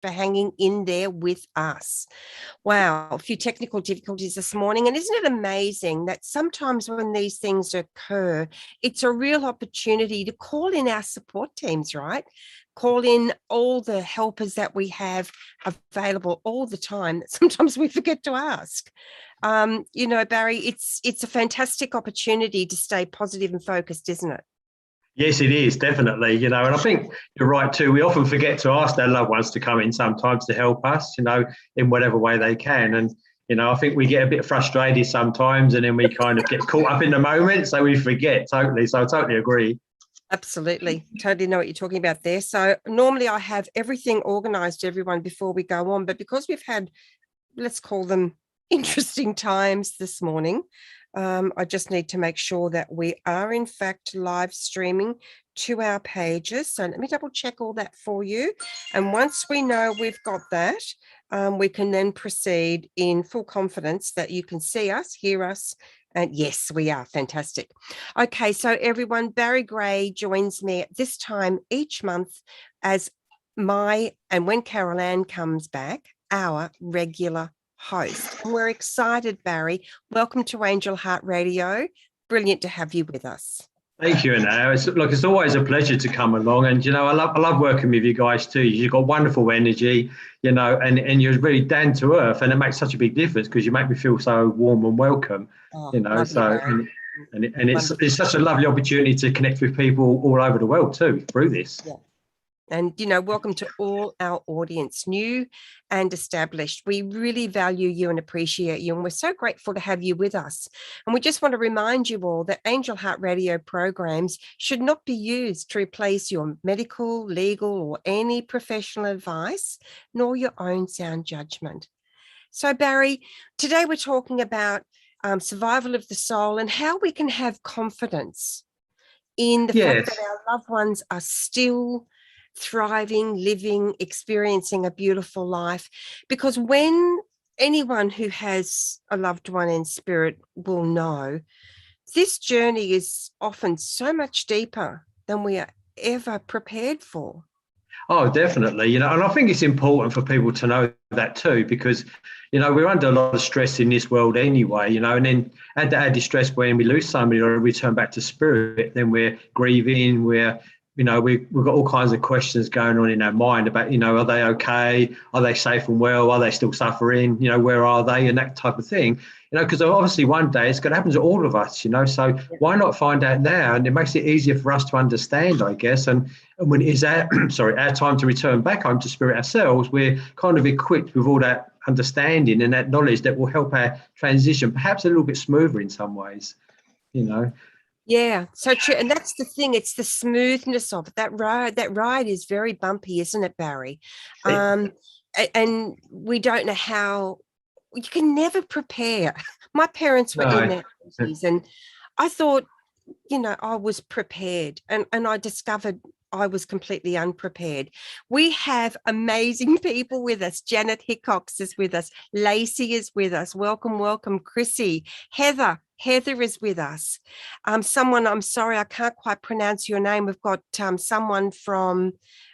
for hanging in there with us. Wow, a few technical difficulties this morning. And isn't it amazing that sometimes when these things occur, it's a real opportunity to call in our support teams, right? Call in all the helpers that we have available all the time that sometimes we forget to ask. Barry, it's a fantastic opportunity to stay positive and focused, isn't it? Yes, it is, definitely, and I think you're right too. We often forget to ask our loved ones to come in sometimes to help us, in whatever way they can. And, I think we get a bit frustrated sometimes and then we kind of get caught up in the moment. So we forget totally. So I totally agree. Absolutely. Totally know what you're talking about there. So normally I have everything organized, everyone, before we go on. But because we've had, let's call them interesting times this morning, I just need to make sure that we are in fact live streaming to our pages. So let me double check all that for you. And once we know we've got that, we can then proceed in full confidence that you can see us, hear us, and yes, we are. Fantastic. Okay, so everyone, Barry Gray joins me at this time each month as and when Carol Ann comes back, our regular host. And we're excited, Barry. Welcome to Angel Heart Radio. Brilliant to have you with us. Thank you, Anna. It's always a pleasure to come along, and I love working with you guys too. You've got wonderful energy, and you're really down to earth, and it makes such a big difference because you make me feel so warm and welcome. Lovely, it's such a lovely opportunity to connect with people all over the world too through this. Yeah. And, welcome to all our audience, new and established. We really value you and appreciate you. And we're so grateful to have you with us. And we just want to remind you all that Angel Heart Radio programs should not be used to replace your medical, legal, or any professional advice, nor your own sound judgment. So, Barry, today we're talking about survival of the soul and how we can have confidence in the fact that our loved ones are still thriving, living, experiencing a beautiful life. Because when anyone who has a loved one in spirit will know, this journey is often so much deeper than we are ever prepared for. Oh, definitely. And I think it's important for people to know that too, because, we're under a lot of stress in this world anyway, and then add the added stress when we lose somebody or return back to spirit, then we're grieving, we've got all kinds of questions going on in our mind about, are they okay? Are they safe and well? Are they still suffering? Where are they? And that type of thing, because obviously one day it's going to happen to all of us, so why not find out now? And it makes it easier for us to understand, I guess. And when it is our time to return back home to spirit ourselves, we're kind of equipped with all that understanding and that knowledge that will help our transition perhaps a little bit smoother in some ways, Yeah, so true. And that's the thing. It's the smoothness of it. That ride is very bumpy, isn't it, Barry? And we don't know how. You can never prepare. My parents were in their 80s, and I thought, I was prepared, and I discovered I was completely unprepared. We have amazing people with us. Janet Hickox is with us. Lacey is with us. Welcome, welcome, Chrissy. Heather is with us. Someone, I'm sorry, I can't quite pronounce your name. We've got someone from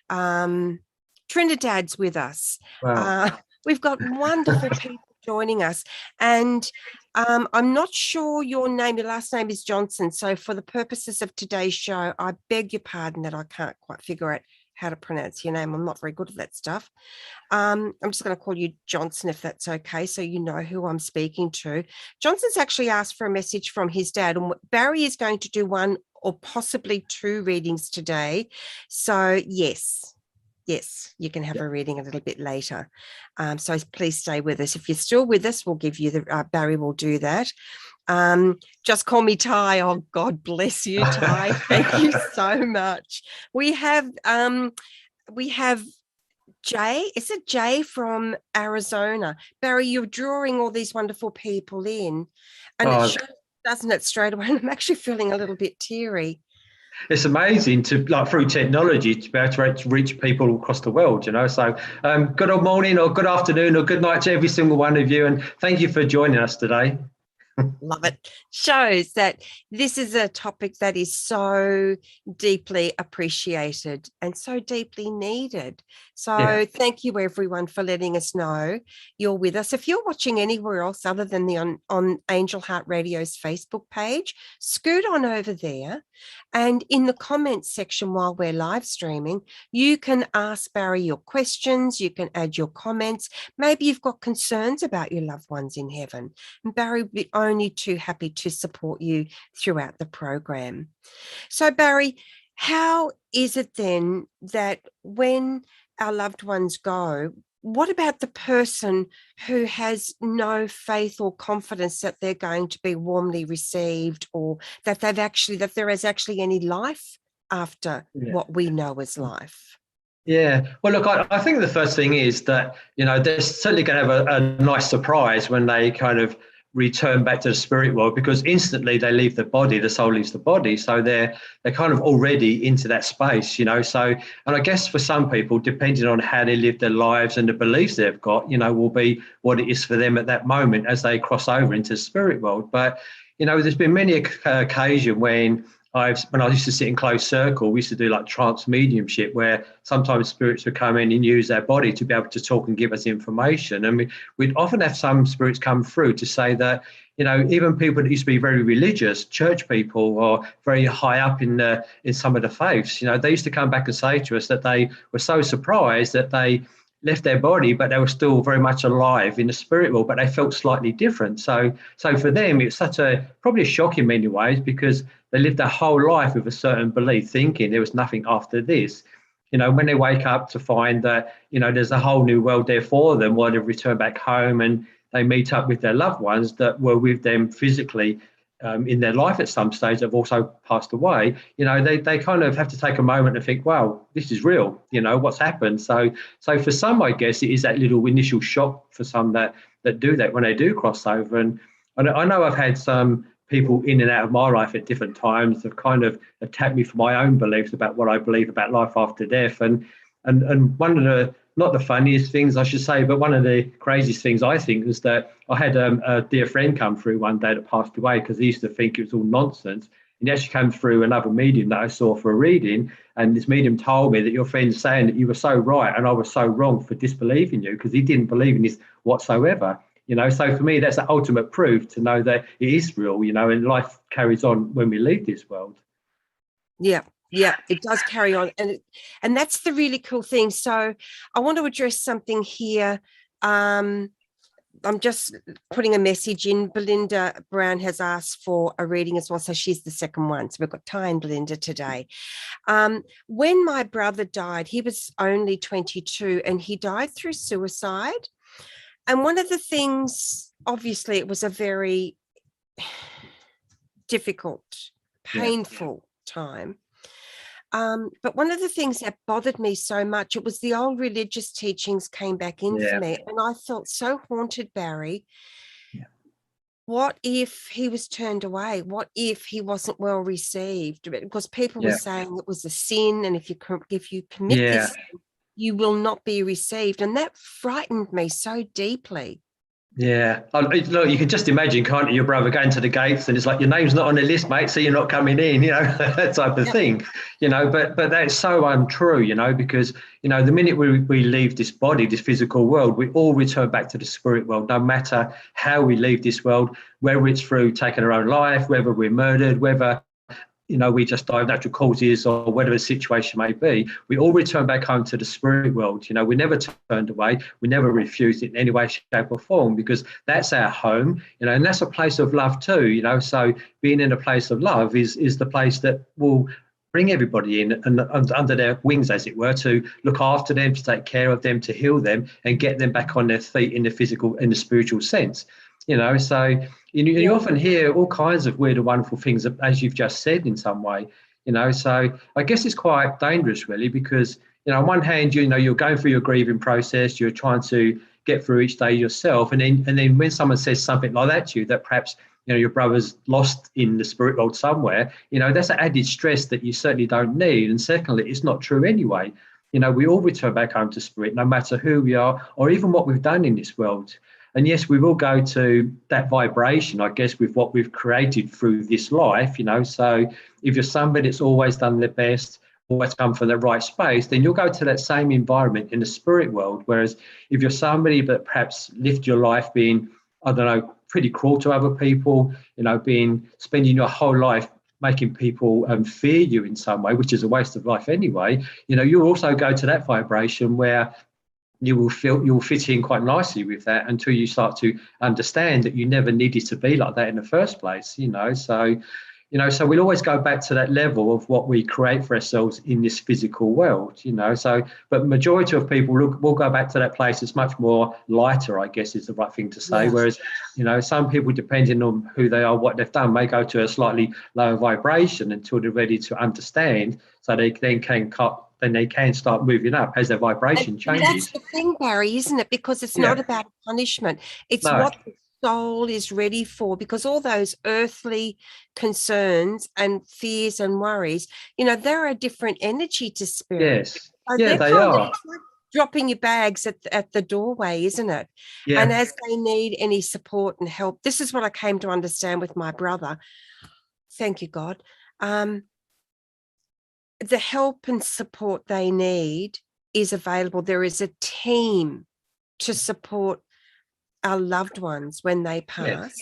Trinidad's with us. Wow. We've got wonderful people joining us. And I'm not sure your name. Your last name is Johnson. So for the purposes of today's show, I beg your pardon that I can't quite figure out how to pronounce your name. I'm not very good at that stuff. I'm just going to call you Johnson, if that's okay, so you know who I'm speaking to. Johnson's actually asked for a message from his dad, and Barry is going to do one or possibly two readings today. So yes, you can have a reading a little bit later. So please stay with us. If you're still with us, we'll give you Barry will do that. Just call me Ty. Oh, God bless you, Ty. Thank you so much. We have Jay. Is it Jay from Arizona? Barry, you're drawing all these wonderful people in, and it shows, doesn't it, straight away? I'm actually feeling a little bit teary. It's amazing to, through technology, to be able to reach people across the world, So good morning or good afternoon or good night to every single one of you. And thank you for joining us today. Love it. Shows that this is a topic that is so deeply appreciated and so deeply needed So thank you everyone for letting us know you're with us. If you're watching anywhere else other than on Angel Heart Radio's Facebook page, scoot on over there, and in the comments section while we're live streaming, you can ask Barry your questions, you can add your comments. Maybe you've got concerns about your loved ones in heaven, and Barry would be only too happy to support you throughout the program. So Barry, how is it then that when our loved ones go, what about the person who has no faith or confidence that they're going to be warmly received, or that there is actually any life after what we know as life? Yeah. Well, look, I think the first thing is that, they're certainly going to have a nice surprise when they kind of return back to the spirit world, because instantly they leave the body, the soul leaves the body. So they're kind of already into that space, So, and I guess for some people, depending on how they live their lives and the beliefs they've got, will be what it is for them at that moment as they cross over into the spirit world. But, there's been many occasions when I used to sit in closed circle, we used to do like trance mediumship, where sometimes spirits would come in and use their body to be able to talk and give us information. And we'd often have some spirits come through to say that, even people that used to be very religious, church people, or very high up in some of the faiths, they used to come back and say to us that they were so surprised that they left their body, but they were still very much alive in the spirit world, but they felt slightly different. So for them, it's probably a shock in many ways, because they lived their whole life with a certain belief, thinking there was nothing after this. When they wake up to find that, there's a whole new world there for them while they return back home and they meet up with their loved ones that were with them physically in their life at some stage, have also passed away, they kind of have to take a moment and think, wow, this is real, what's happened. So for some, I guess it is that little initial shock for some that do that when they do cross over. And I know I've had some people in and out of my life at different times have kind of attacked me for my own beliefs about what I believe about life after death. And one of the, not the funniest things I should say, but one of the craziest things I think was that I had a dear friend come through one day that passed away, because he used to think it was all nonsense. And he actually came through another medium that I saw for a reading, and this medium told me that your friend's saying that you were so right and I was so wrong for disbelieving you, because he didn't believe in this whatsoever. So for me, that's the ultimate proof to know that it is real, and life carries on when we leave this world. Yeah, it does carry on. And that's the really cool thing. So I want to address something here. I'm just putting a message in. Belinda Brown has asked for a reading as well. So she's the second one. So we've got Ty and Belinda today. When my brother died, he was only 22 and he died through suicide. And one of the things, obviously, it was a very difficult, painful time. But one of the things that bothered me so much, it was the old religious teachings came back in for me. And I felt so haunted, Barry. Yeah. What if he was turned away? What if he wasn't well received? Because people were saying it was a sin. And if you commit this sin, you will not be received. And that frightened me so deeply. Yeah. Look, you can just imagine, can't you, your brother going to the gates and it's like, your name's not on the list, mate, so you're not coming in, that type of thing, but that's so untrue, because, the minute we leave this body, this physical world, we all return back to the spirit world, no matter how we leave this world, whether it's through taking our own life, whether we're murdered, whether we just die of natural causes or whatever the situation may be, we all return back home to the spirit world. We never turned away. We never refused it in any way, shape or form, because that's our home, and that's a place of love too, So being in a place of love is the place that will bring everybody in and under their wings, as it were, to look after them, to take care of them, to heal them and get them back on their feet in the physical, in the spiritual sense. So you often hear all kinds of weird and wonderful things, as you've just said, in some way, so I guess it's quite dangerous, really, because, on one hand, you're going through your grieving process, you're trying to get through each day yourself. And then when someone says something like that to you, that perhaps, your brother's lost in the spirit world somewhere, that's an added stress that you certainly don't need. And secondly, it's not true anyway. We all return back home to spirit, no matter who we are or even what we've done in this world. And yes, we will go to that vibration, I guess, with what we've created through this life, So if you're somebody that's always done their best, always come from the right space, then you'll go to that same environment in the spirit world. Whereas if you're somebody that perhaps lived your life being, I don't know, pretty cruel to other people, spending your whole life making people fear you in some way, which is a waste of life anyway, you'll also go to that vibration where you'll fit in quite nicely with that until you start to understand that you never needed to be like that in the first place. So we'll always go back to that level of what we create for ourselves in this physical world. But majority of people will go back to that place. It's much more lighter, I guess is the right thing to say. Yes. Whereas, some people, depending on who they are, what they've done, may go to a slightly lower vibration until they're ready to understand, so they can start moving up as their vibration changes. That's the thing, Barry, isn't it? Because it's not about punishment. It's what the soul is ready for, because all those earthly concerns and fears and worries, they're a different energy to spirit. Yes. So they are. It's like dropping your bags at the doorway, isn't it? Yeah. And as they need any support and help, this is what I came to understand with my brother. Thank you, God. The help and support they need is available. There is a team to support our loved ones when they pass,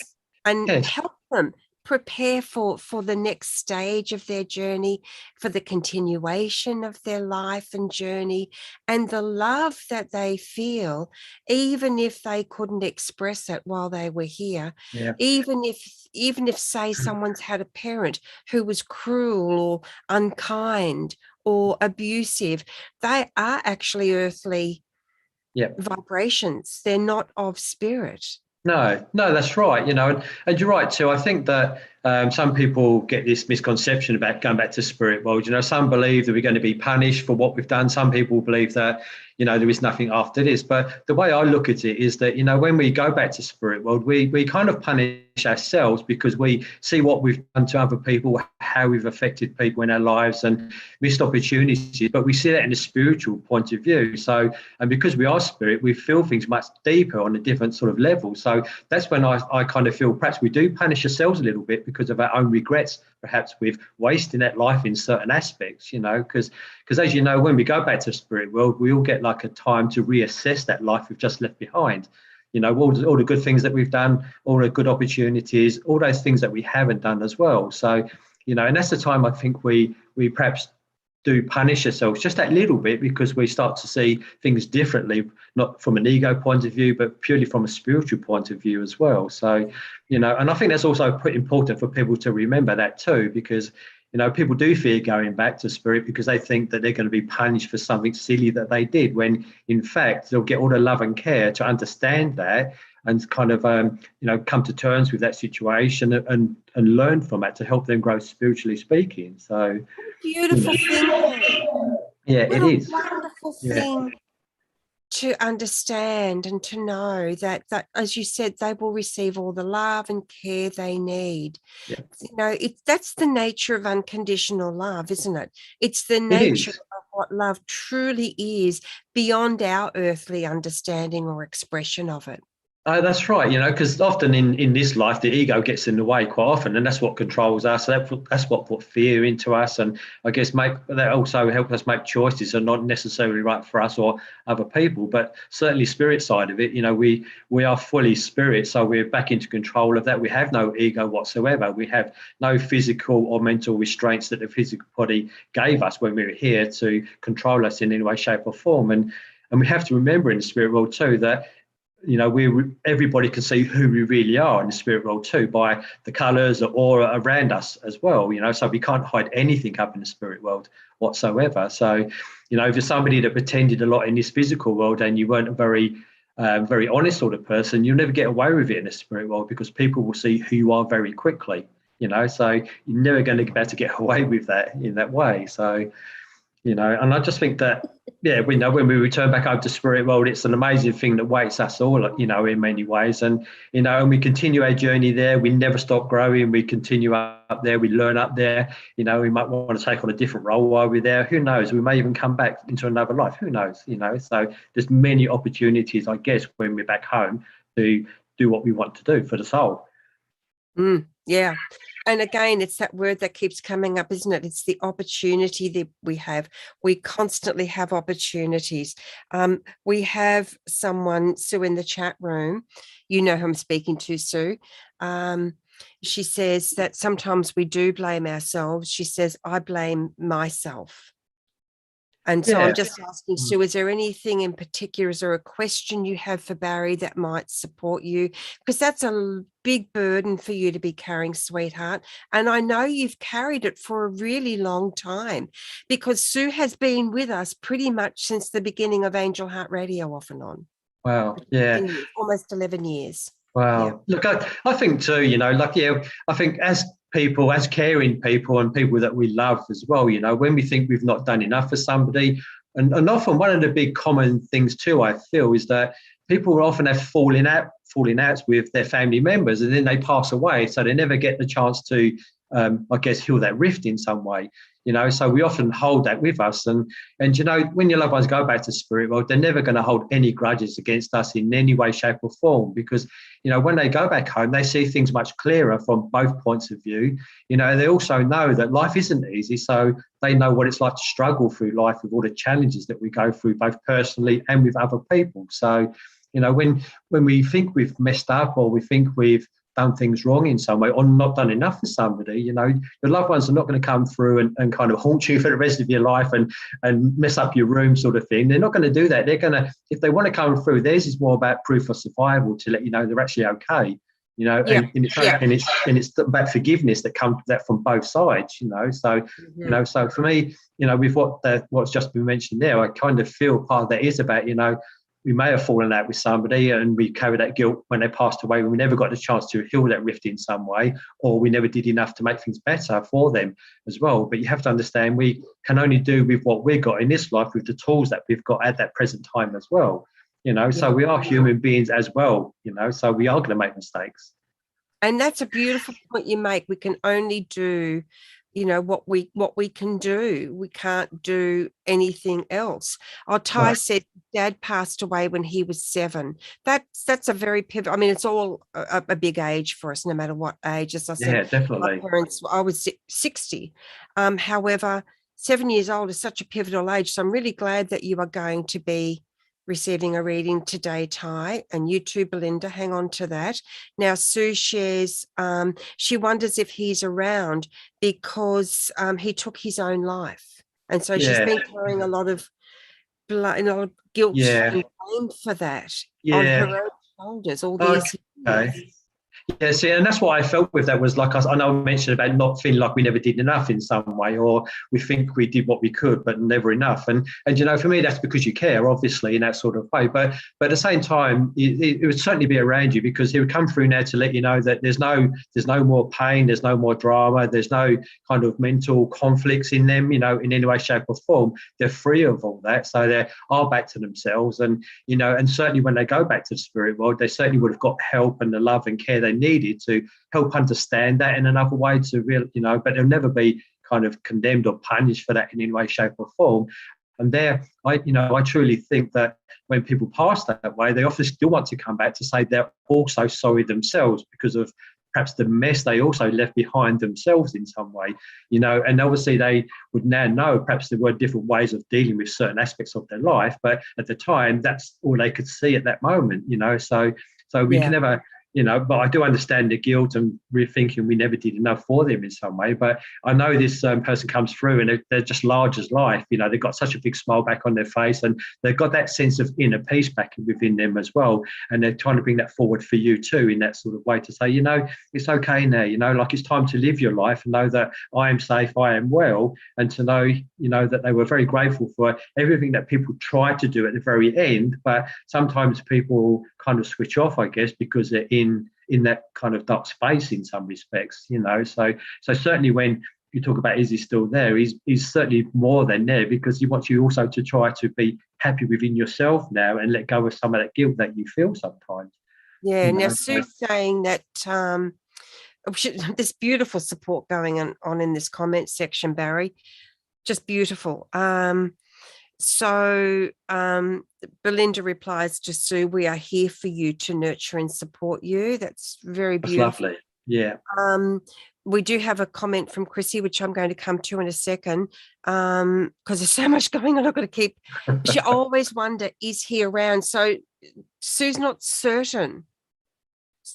and help them prepare for the next stage of their journey, for the continuation of their life and journey, and the love that they feel, even if they couldn't express it while they were here. Even if say someone's had a parent who was cruel or unkind or abusive, they are actually earthly vibrations. They're not of spirit. No, that's right. And you're right too. I think that some people get this misconception about going back to spirit world. Some believe that we're going to be punished for what we've done. Some people believe that, there is nothing after this. But the way I look at it is that, when we go back to spirit world, we kind of punish ourselves because we see what we've done to other people, how we've affected people in our lives and missed opportunities. But we see that in a spiritual point of view. So, and because we are spirit, we feel things much deeper on a different sort of level. So that's when I kind of feel perhaps we do punish ourselves a little bit because of our own regrets, perhaps with wasting that life in certain aspects, because as you know, when we go back to spirit world, we all get like a time to reassess that life we've just left behind. All the good things that we've done, all the good opportunities, all those things that we haven't done as well. So, and that's the time I think we perhaps do punish ourselves just that little bit, because we start to see things differently, not from an ego point of view, but purely from a spiritual point of view as well. So, and I think that's also pretty important for people to remember that too, because, people do fear going back to spirit because they think that they're going to be punished for something silly that they did, when in fact they'll get all the love and care to understand that and kind of, come to terms with that situation and learn from it to help them grow spiritually speaking. So beautiful thing. Yeah, what it is. Wonderful thing to understand and to know that, as you said, they will receive all the love and care they need. That's the nature of unconditional love, isn't it? It's the nature of what love truly is, beyond our earthly understanding or expression of it. That's right, because often in this life, the ego gets in the way quite often, and that's what controls us. That's what put fear into us, and I guess that also help us make choices that are not necessarily right for us or other people. But certainly, spirit side of it, we are fully spirit, so we're back into control of that. We have no ego whatsoever. We have no physical or mental restraints that the physical body gave us when we were here to control us in any way, shape, or form. And we have to remember in the spirit world too that, everybody can see who we really are in the spirit world too, by the colours or aura around us as well, so we can't hide anything up in the spirit world whatsoever. So, if you're somebody that pretended a lot in this physical world and you weren't a very honest sort of person, you'll never get away with it in the spirit world, because people will see who you are very quickly, so you're never going to be able to get away with that in that way. So, and I just think that, we know when we return back over to spirit world, it's an amazing thing that waits us all, in many ways. And, and we continue our journey there. We never stop growing. We continue up there. We learn up there. We might want to take on a different role while we're there. Who knows? We may even come back into another life. Who knows? So there's many opportunities, I guess, when we're back home to do what we want to do for the soul. Yeah. And again, it's that word that keeps coming up, isn't it? It's the opportunity that we have. We constantly have opportunities. We have someone, Sue, in the chat room. You know who I'm speaking to, Sue. She says that sometimes we do blame ourselves. She says, I blame myself. And so I'm just asking, Sue, is there anything in particular, is there a question you have for Barry that might support you? Because that's a big burden for you to be carrying, sweetheart. And I know you've carried it for a really long time, because Sue has been with us pretty much since the beginning of Angel Heart Radio, off and on. Wow. Yeah. Almost 11 years. Wow. Yeah. Look, I think too, I think as people, as caring people and people that we love as well, when we think we've not done enough for somebody, and often one of the big common things too, I feel, is that people often have falling outs with their family members, and then they pass away. So they never get the chance to, I guess, heal that rift in some way. So we often hold that with us. And when your loved ones go back to spirit world, they're never going to hold any grudges against us in any way, shape or form, because, when they go back home, they see things much clearer from both points of view. They also know that life isn't easy. So they know what it's like to struggle through life with all the challenges that we go through, both personally and with other people. So, when we think we've messed up, or we think we've done things wrong in some way, or not done enough for somebody, your loved ones are not going to come through and kind of haunt you for the rest of your life and mess up your room, sort of thing. They're not going to do that. They're going to, if they want to come through, theirs is more about proof of survival, to let you know they're actually okay. And it's about forgiveness that comes that from both sides. So for me, with what's just been mentioned there, I kind of feel part of that is about, we may have fallen out with somebody and we carry that guilt when they passed away, when we never got the chance to heal that rift in some way, or we never did enough to make things better for them as well. But you have to understand, we can only do with what we've got in this life, with the tools that we've got at that present time as well. So we are human beings as well, so we are going to make mistakes. And that's a beautiful point you make. We can only do what we can do. We can't do anything else. Ty said Dad passed away when he was 7. That's a very pivotal. I mean, it's all a big age for us, no matter what age. As I said, definitely. My parents, I was 60. However, 7 years old is such a pivotal age. So I'm really glad that you are going to be receiving a reading today, Ty, and you too, Belinda. Hang on to that. Now, Sue shares, she wonders if he's around because he took his own life. And so she's been carrying a lot of guilt and blame for that on her own shoulders all these years. Yeah, see, and that's what I felt with that, was like, I know I mentioned about not feeling like we never did enough in some way, or we think we did what we could, but never enough. And for me, that's because you care, obviously, in that sort of way. But at the same time, it would certainly be around you, because he would come through now to let you know that there's no more pain, there's no more drama, there's no kind of mental conflicts in them, in any way, shape or form. They're free of all that. So they are back to themselves. And, and certainly when they go back to the spirit world, they certainly would have got help and the love and care they needed to help understand that in another way, to really, but they'll never be kind of condemned or punished for that in any way, shape or form. And there, I truly think that when people pass that way, they often still want to come back to say they're also sorry themselves, because of perhaps the mess they also left behind themselves in some way, and obviously they would now know perhaps there were different ways of dealing with certain aspects of their life, but at the time, that's all they could see at that moment, so we can never, but I do understand the guilt and rethinking we never did enough for them in some way. But I know this person comes through and they're just large as life. They've got such a big smile back on their face, and they've got that sense of inner peace back within them as well. And they're trying to bring that forward for you too, in that sort of way, to say, it's okay now, like it's time to live your life and know that I am safe, I am well, and to know, that they were very grateful for everything that people try to do at the very end. But sometimes people kind of switch off, I guess, because they're in that kind of dark space in some respects, so certainly when you talk about is he still there, he's certainly more than there, because he wants you also to try to be happy within yourself now and let go of some of that guilt that you feel sometimes. Now Sue's saying that this beautiful support going on in this comment section, Barry, just beautiful. So Belinda replies to Sue, we are here for you to nurture and support you. That's very beautiful. That's lovely. Yeah. we do have a comment from Chrissy, which I'm going to come to in a second, because there's so much going on. I've got to keep. She always wonder, is he around? So Sue's not certain.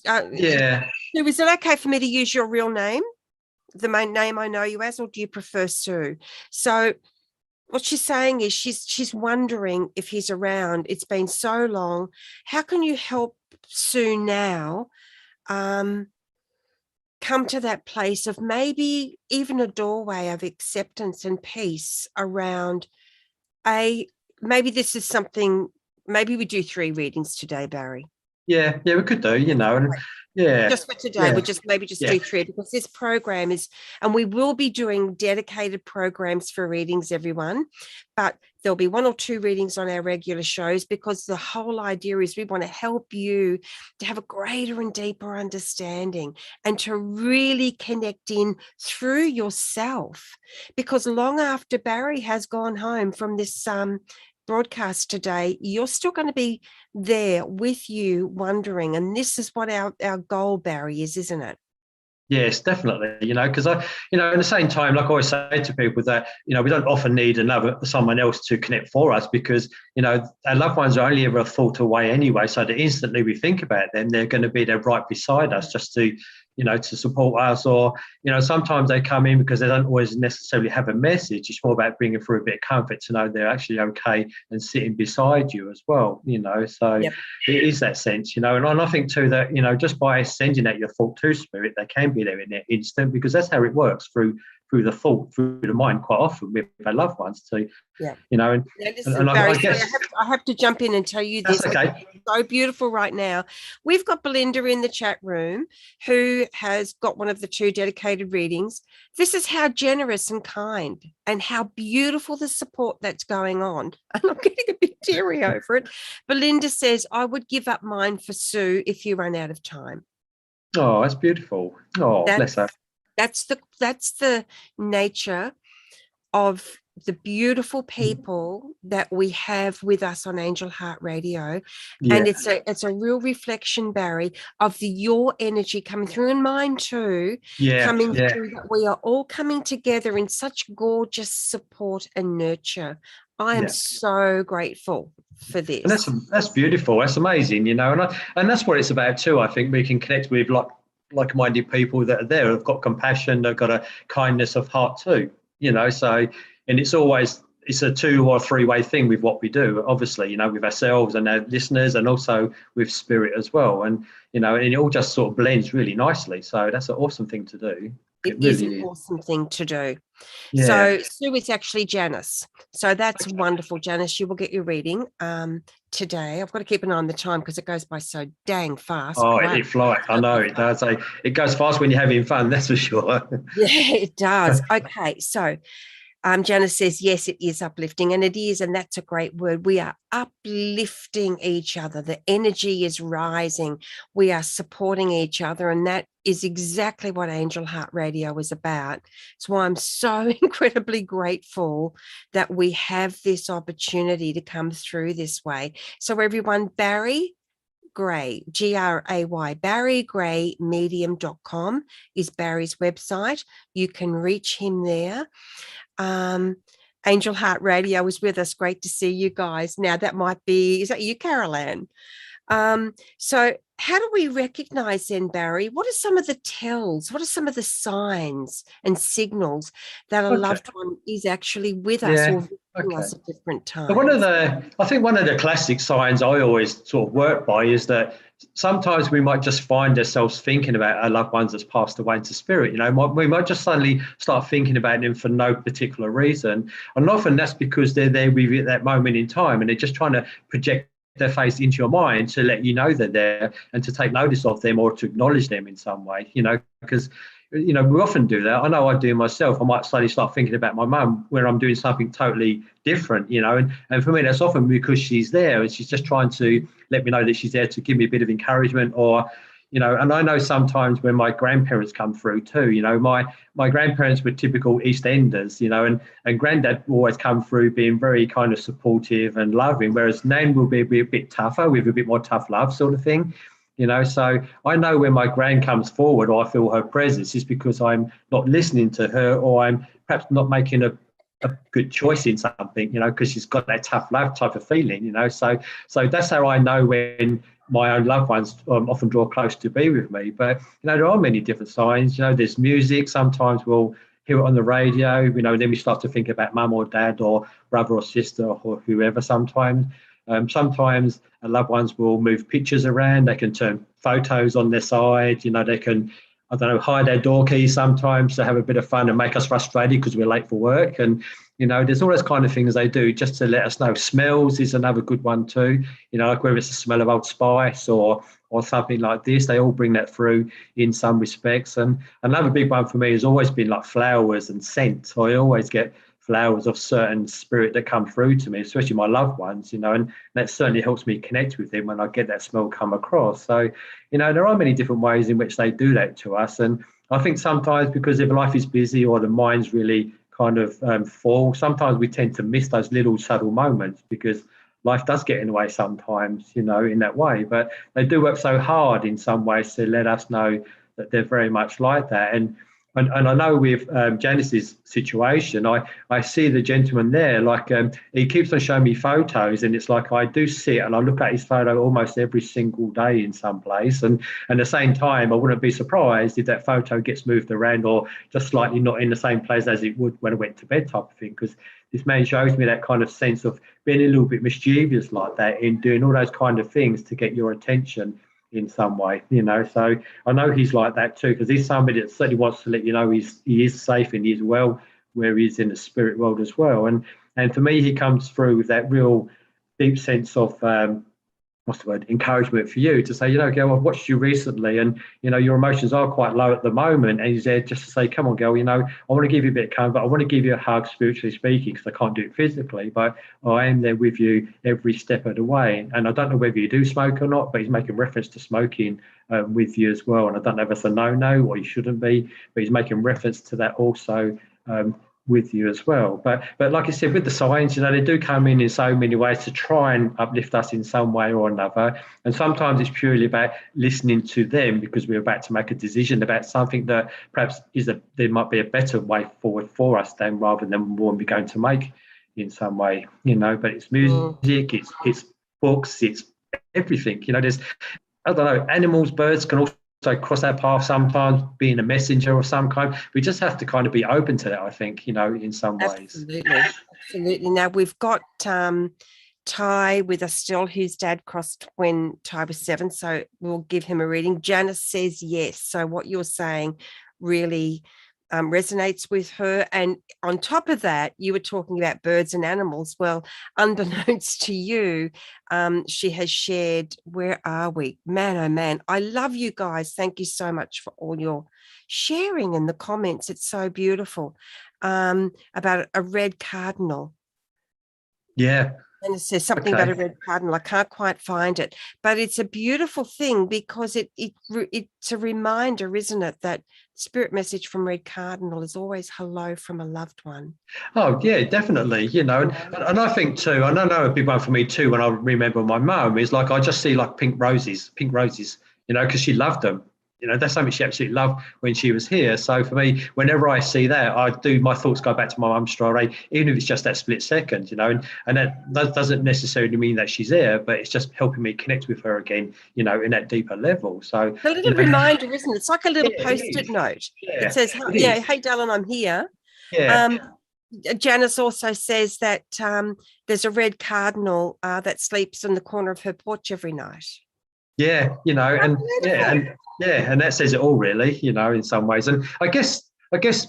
Yeah. Sue, is it okay for me to use your real name, the main name I know you as, or do you prefer Sue? So what she's saying is she's wondering if he's around. It's been so long. How can you help Sue now? Come to that place of maybe even a doorway of acceptance and peace around maybe this is something, maybe we do 3 readings today, Barry. Yeah, we could do, and just for today, we'll just do 3, because this program is, and we will be doing dedicated programs for readings, everyone, but there'll be 1 or 2 readings on our regular shows, because the whole idea is we want to help you to have a greater and deeper understanding and to really connect in through yourself, because long after Barry has gone home from this broadcast today, you're still going to be there with you wondering, and this is what our goal, Barry, is, isn't it? Yes, definitely. Because at the same time, like I always say to people, that we don't often need someone else to connect for us, because our loved ones are only ever a thought away anyway. So that instantly we think about them, they're going to be there right beside us, just to to support us. Or sometimes they come in because they don't always necessarily have a message. It's more about bringing through a bit of comfort to know they're actually okay and sitting beside you as well. So yep. It is that sense. And I think too that just by sending out your thought to spirit, they can be there in that instant, because that's how it works, through the thought, through the mind, quite often with our loved ones too. Yeah. Listen, Barry, I guess I have to jump in and tell you this. That's okay. It's so beautiful right now. We've got Belinda in the chat room, who has got one of the 2 dedicated readings. This is how generous and kind and how beautiful the support that's going on. And I'm getting a bit teary over it. Belinda says, I would give up mine for Sue if you run out of time. Oh, that's beautiful. Oh, bless her. That's the nature of the beautiful people that we have with us on Angel Heart Radio. Yeah. And it's a real reflection, Barry, of your energy coming through, and mine too, coming through, that we are all coming together in such gorgeous support and nurture. I am so grateful for this. And that's beautiful. That's amazing, and that's what it's about too. I think we can connect with like-minded people that are there, who've got compassion, they've got a kindness of heart too, so, and it's a 2 or 3-way thing with what we do, obviously, with ourselves and our listeners, and also with spirit as well. And, and it all just sort of blends really nicely. So that's an awesome thing to do. It really is an awesome thing to do. Yeah. So Sue is actually Janice. So that's wonderful, Janice. You will get your reading today. I've got to keep an eye on the time because it goes by so dang fast. Oh, it flies. I know it does. It goes fast when you're having fun, that's for sure. Yeah, it does. Okay, so Janice says, yes, it is uplifting, and it is, and that's a great word. We are uplifting each other. The energy is rising. We are supporting each other, and that is exactly what Angel Heart Radio is about. It's why I'm so incredibly grateful that we have this opportunity to come through this way. So everyone, Barry Gray, Gray, barrygraymedium.com is Barry's website. You can reach him there. Angel Heart Radio is with us. Great to see you guys. Now that might be, is that you, Carol Ann? So how do we recognize then, Barry? What are some of the tells? What are some of the signs and signals that a loved one is actually with us or visiting us at different times? So I think one of the classic signs I always sort of work by is that sometimes we might just find ourselves thinking about our loved ones that's passed away into spirit. We might just suddenly start thinking about them for no particular reason. And often that's because they're there with you at that moment in time, and they're just trying to project their face into your mind to let you know they're there and to take notice of them or to acknowledge them in some way, because we often do that. I know I do myself. I might suddenly start thinking about my mum when I'm doing something totally different, and for me that's often because she's there and she's just trying to let me know that she's there to give me a bit of encouragement, or and I know sometimes when my grandparents come through too, my grandparents were typical East Enders, and granddad always come through being very kind of supportive and loving, whereas Nan will be a bit tougher with a bit more tough love sort of thing, you know. So I know when my gran comes forward or I feel her presence is because I'm not listening to her, or I'm perhaps not making a good choice in something, you know, because she's got that tough love type of feeling, you know. So that's how I know when my own loved ones often draw close to be with me. But, you know, there are many different signs. You know, there's music. Sometimes we'll hear it on the radio, you know, then we start to think about mum or dad or brother or sister or whoever sometimes. Sometimes loved ones will move pictures around. They can turn photos on their side. You know, they can, I don't know, hide their door keys sometimes to have a bit of fun and make us frustrated because we're late for work. And, you know, there's all those kind of things they do just to let us know. Smells is another good one too. You know, like whether it's the smell of Old Spice or something like this, they all bring that through in some respects. And another big one for me has always been like flowers and scent. So I always get flowers of certain spirit that come through to me, especially my loved ones, you know, and that certainly helps me connect with them when I get that smell come across. So, you know, there are many different ways in which they do that to us. And I think sometimes because if life is busy or the mind's really kind of full, sometimes we tend to miss those little subtle moments because life does get in the way sometimes, you know, in that way. But they do work so hard in some ways to let us know that they're very much like that. And I know with Janice's situation, I see the gentleman there, like he keeps on showing me photos, and it's like I do see it and I look at his photo almost every single day in some place. And at the same time, I wouldn't be surprised if that photo gets moved around or just slightly not in the same place as it would when I went to bed type of thing, because this man shows me that kind of sense of being a little bit mischievous like that in doing all those kind of things to get your attention in some way, you know. So I know he's like that too, because he's somebody that certainly wants to let you know he is safe and he's well where he is in the spirit world as well. And for me, he comes through with that real deep sense of what's the word, encouragement for you to say, you know, girl, I've watched you recently and, you know, your emotions are quite low at the moment. And he's there just to say, come on, girl, you know, I want to give you a bit of comfort. I want to give you a hug, spiritually speaking, because I can't do it physically, but I am there with you every step of the way. And I don't know whether you do smoke or not, but he's making reference to smoking with you as well. And I don't know if it's a no-no or you shouldn't be, but he's making reference to that also with you as well. But like I said, with the signs, you know, they do come in so many ways to try and uplift us in some way or another. And sometimes it's purely about listening to them because we're about to make a decision about something that perhaps there might be a better way forward for us than rather than one we're going to make in some way, you know. But it's music, it's books, it's everything, you know. There's, I don't know, animals, birds can also cross our path sometimes, being a messenger of some kind. We just have to kind of be open to that, I think, you know, in some ways. Absolutely. Now we've got Ty with us still, whose dad crossed when Ty was 7, so we'll give him a reading. Janice says yes. So what you're saying really resonates with her. And on top of that, you were talking about birds and animals. Well, unbeknownst to you, she has shared, where are we? Man, oh man, I love you guys. Thank you so much for all your sharing in the comments. It's so beautiful. About a red cardinal. Yeah. And it says something about a red cardinal. I can't quite find it, but it's a beautiful thing because it's a reminder, isn't it, that spirit message from red cardinal is always hello from a loved one. Oh yeah, definitely. You know, and I think too, and I know a big one for me too. When I remember my mum is like I just see like pink roses, you know, because she loved them. You know, that's something she absolutely loved when she was here. So for me, whenever I see that, my thoughts go back to my mum straight away, even if it's just that split second, you know, and that doesn't necessarily mean that she's there, but it's just helping me connect with her again, you know, in that deeper level. So a little reminder, isn't it? It's like a little post-it note. Yeah, it says, hey, darling, I'm here. Yeah. Janice also says that there's a red cardinal that sleeps in the corner of her porch every night. Yeah, you know, and that says it all, really, you know, in some ways. And I guess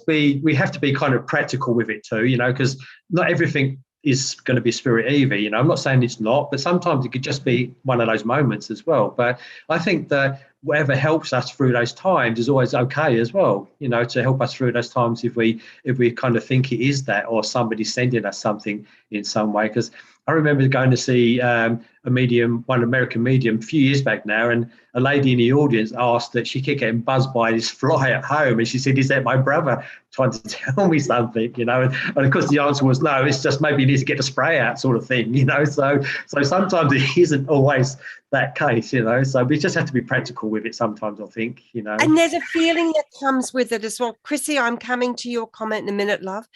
we have to be kind of practical with it too, you know, because not everything is going to be spirit either. You know, I'm not saying it's not, but sometimes it could just be one of those moments as well. But I think that whatever helps us through those times is always okay as well, you know, to help us through those times if we kind of think it is that, or somebody sending us something in some way. Because I remember going to see one American medium a few years back now, and a lady in the audience asked that she kept getting buzzed by this fly at home, and she said, "Is that my brother trying to tell me something?" You know, and of course the answer was no. It's just maybe you need to get a spray out, sort of thing. You know, so sometimes it isn't always that case, you know. So we just have to be practical with it sometimes, I think, you know. And there's a feeling that comes with it as well. Chrissy, I'm coming to your comment in a minute, love.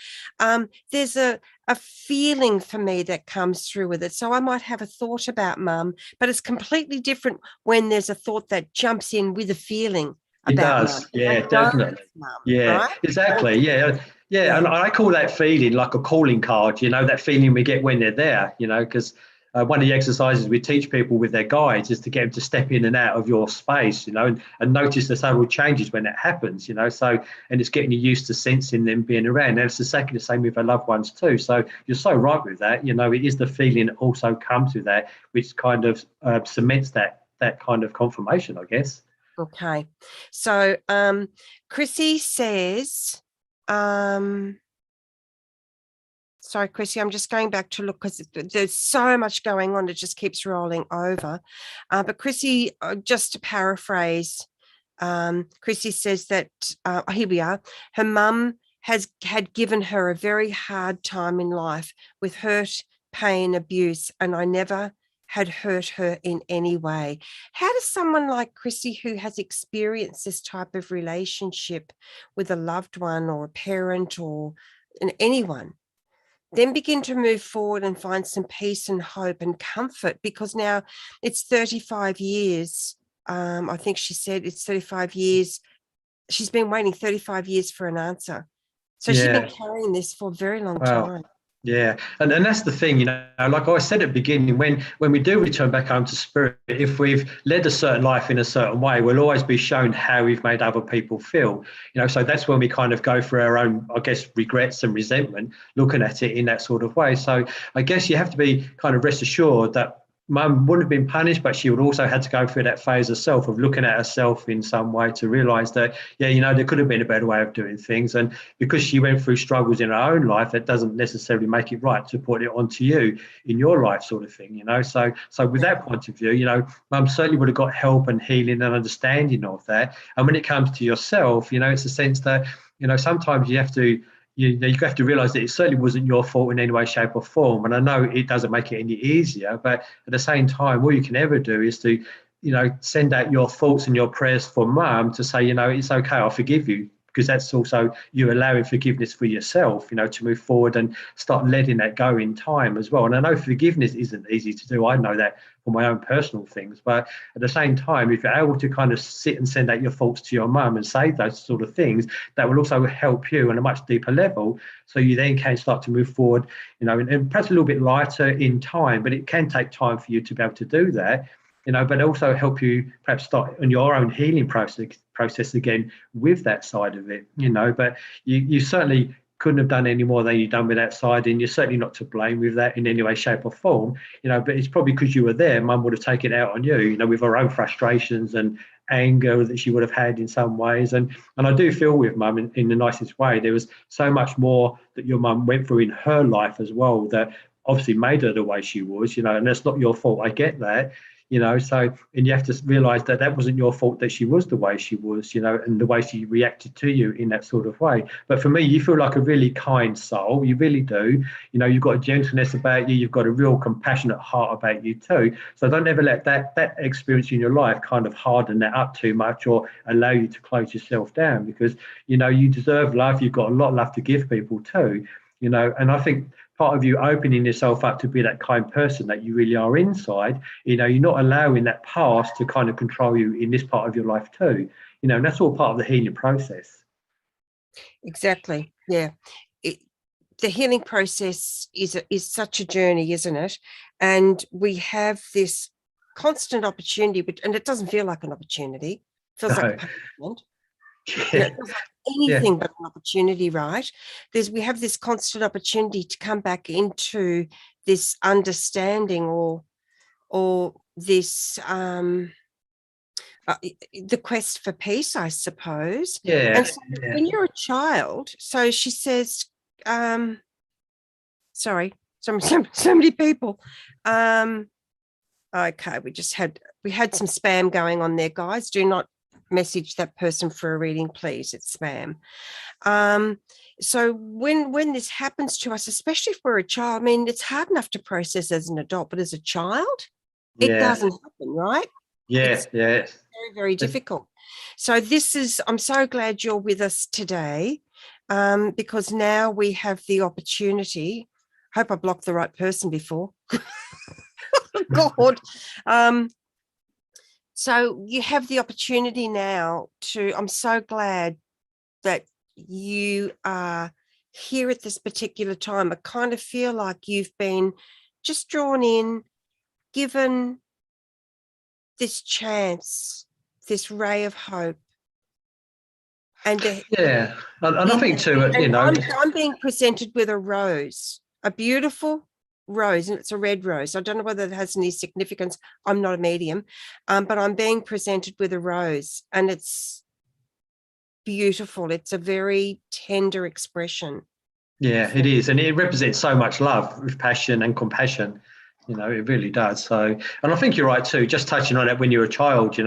There's a feeling for me that comes through with it. So I might have a thought about mum, but it's completely different when there's a thought that jumps in with a feeling It about does. mum. Yeah, definitely. Mum, Yeah, right? exactly. Yeah. Yeah. And I call that feeling like a calling card, you know, that feeling we get when they're there, you know, because one of the exercises we teach people with their guides is to get them to step in and out of your space, you know, and notice the subtle changes when that happens, you know. So, and it's getting you used to sensing them being around. And it's the same with our loved ones too. So you're so right with that. You know, it is the feeling that also comes with that, which kind of cements that kind of confirmation, I guess. Okay. So Chrissy says, sorry, Chrissy, I'm just going back to look because there's so much going on. It just keeps rolling over. But Chrissy, just to paraphrase, Chrissy says that, here we are, her mum had given her a very hard time in life with hurt, pain, abuse, and I never had hurt her in any way. How does someone like Chrissy, who has experienced this type of relationship with a loved one or a parent or anyone, then begin to move forward and find some peace and hope and comfort? Because now it's 35 years. I think she said it's 35 years. She's been waiting 35 years for an answer. So she's been Yeah. carrying this for a very long Wow. time. Yeah, and that's the thing, you know, like I said at the beginning, when we do return back home to spirit, if we've led a certain life in a certain way, we'll always be shown how we've made other people feel, you know. So that's when we kind of go through our own, I guess, regrets and resentment, looking at it in that sort of way. So I guess you have to be kind of rest assured that mum wouldn't have been punished, but she would also had to go through that phase herself of looking at herself in some way to realize that, yeah, you know, there could have been a better way of doing things. And because she went through struggles in her own life, that doesn't necessarily make it right to put it onto you in your life, sort of thing, you know. So with that point of view, you know, mum certainly would have got help and healing and understanding of that. And when it comes to yourself, you know, it's a sense that, you know, sometimes you have to, you have to realize that it certainly wasn't your fault in any way, shape, or form. And I know it doesn't make it any easier, but at the same time, all you can ever do is to, you know, send out your thoughts and your prayers for mum to say, you know, it's okay, I forgive you. Because that's also you allowing forgiveness for yourself, you know, to move forward and start letting that go in time as well. And I know forgiveness isn't easy to do. I know that for my own personal things. But at the same time, if you're able to kind of sit and send out your thoughts to your mum and say those sort of things, that will also help you on a much deeper level. So you then can start to move forward, you know, and perhaps a little bit lighter in time, but it can take time for you to be able to do that, you know, but also help you perhaps start on your own healing process again with that side of it, you know. But you certainly couldn't have done any more than you've done with that side, and you're certainly not to blame with that in any way, shape, or form, you know. But it's probably because you were there, mum would have taken it out on you, you know, with her own frustrations and anger that she would have had in some ways. And I do feel with mum in the nicest way, there was so much more that your mum went through in her life as well that obviously made her the way she was, you know, and that's not your fault. I get that, you know. So, and you have to realize that that wasn't your fault that she was the way she was, you know, and the way she reacted to you in that sort of way. But for me, you feel like a really kind soul, you really do, you know. You've got a gentleness about you, you've got a real compassionate heart about you too. So don't ever let that experience in your life kind of harden that up too much or allow you to close yourself down, because, you know, you deserve love, you've got a lot of love to give people too, you know. And I think part of you opening yourself up to be that kind person that you really are inside, you know, you're not allowing that past to kind of control you in this part of your life too, you know. And that's all part of the healing process. Exactly. Yeah. The healing process is such a journey, isn't it? And we have this constant opportunity, and it doesn't feel like an opportunity. It feels like a No. punishment. Yeah. It feels like Yeah. anything but an opportunity, right? We have this constant opportunity to come back into this understanding or this the quest for peace, I suppose. Yeah. And so Yeah. when you're a child, so she says, sorry, so many people. Okay, we had some spam going on there, guys. Do not message that person for a reading, please. It's spam. So when this happens to us, especially if we're a child, I mean, it's hard enough to process as an adult, but as a child, It Yeah. doesn't happen, right? Yeah. It's Yeah. very, very difficult. So I'm so glad you're with us today, because now we have the opportunity. Hope I blocked the right person before. God. So you have the opportunity now I'm so glad that you are here at this particular time. I kind of feel like you've been just drawn in, given this chance, this ray of hope. And Yeah. And I think too, I'm being presented with a rose, a beautiful rose, and it's a red rose. I don't know whether it has any significance. I'm not a medium, but I'm being presented with a rose, and it's beautiful. It's a very tender expression. yeah, it is. And it represents so much love with passion and compassion. It really does. So, and I think you're right too, just touching on it when you're a child,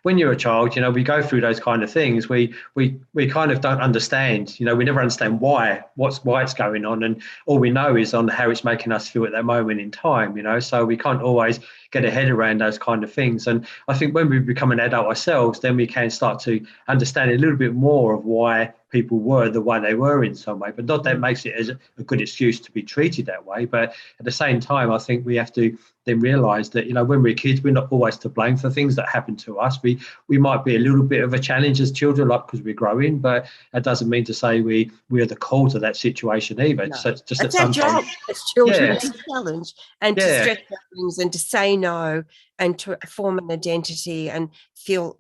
when you're a child, we go through those kind of things. We kind of don't understand, we never understand why it's going on. And all we know is on how it's making us feel at that moment in time, so we can't always get a head around those kind of things. And I think when we become an adult ourselves, then we can start to understand a little bit more of why people were the way they were in some way, but not that makes it as a good excuse to be treated that way. But at the same time, I think we have to then realize that, when we're kids, we're not always to blame for things that happen to us. We might be a little bit of a challenge as children, like because we're growing, but that doesn't mean to say we are the cause of that situation either. No. So it's just That's that our job sometimes, as children, yeah, to challenge and to stretch our wings and to say no and to form an identity and feel,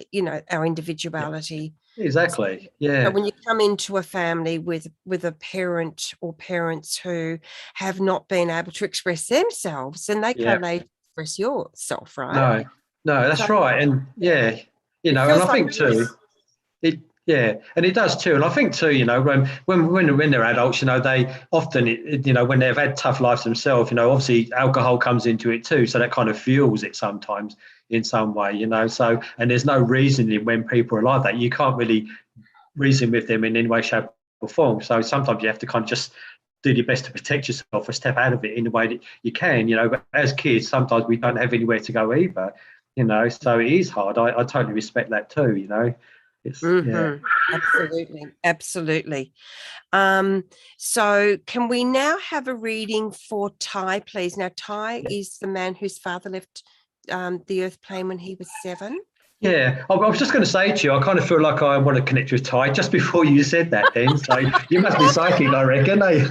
our individuality. exactly, yeah. So when you come into a family with a parent or parents who have not been able to express themselves, then they can't express yourself, right? No, that's So right. And yeah, it and feels I like think too, it, yeah, and it does too. And I think too, when they're adults, they often, when they've had tough lives themselves, obviously alcohol comes into it too. So that kind of fuels it sometimes in some way, So, and there's no reasoning when people are like that. You can't really reason with them in any way, shape, or form. So sometimes you have to kind of just do your best to protect yourself or step out of it in the way that you can, But as kids, sometimes we don't have anywhere to go either, So it is hard. I totally respect that too, It's Absolutely. So can we now have a reading for Ty, please? Now, Ty is the man whose father left the earth plane when he was 7. Yeah, I was just going to say to you, I kind of feel like I want to connect with Ty just before you said that then. So you must be psychic, I reckon, eh?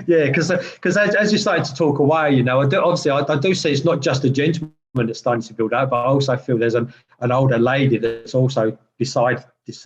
Yeah, because as you started to talk away, I do see it's not just a gentleman that's starting to build up, but I also feel there's an older lady that's also beside this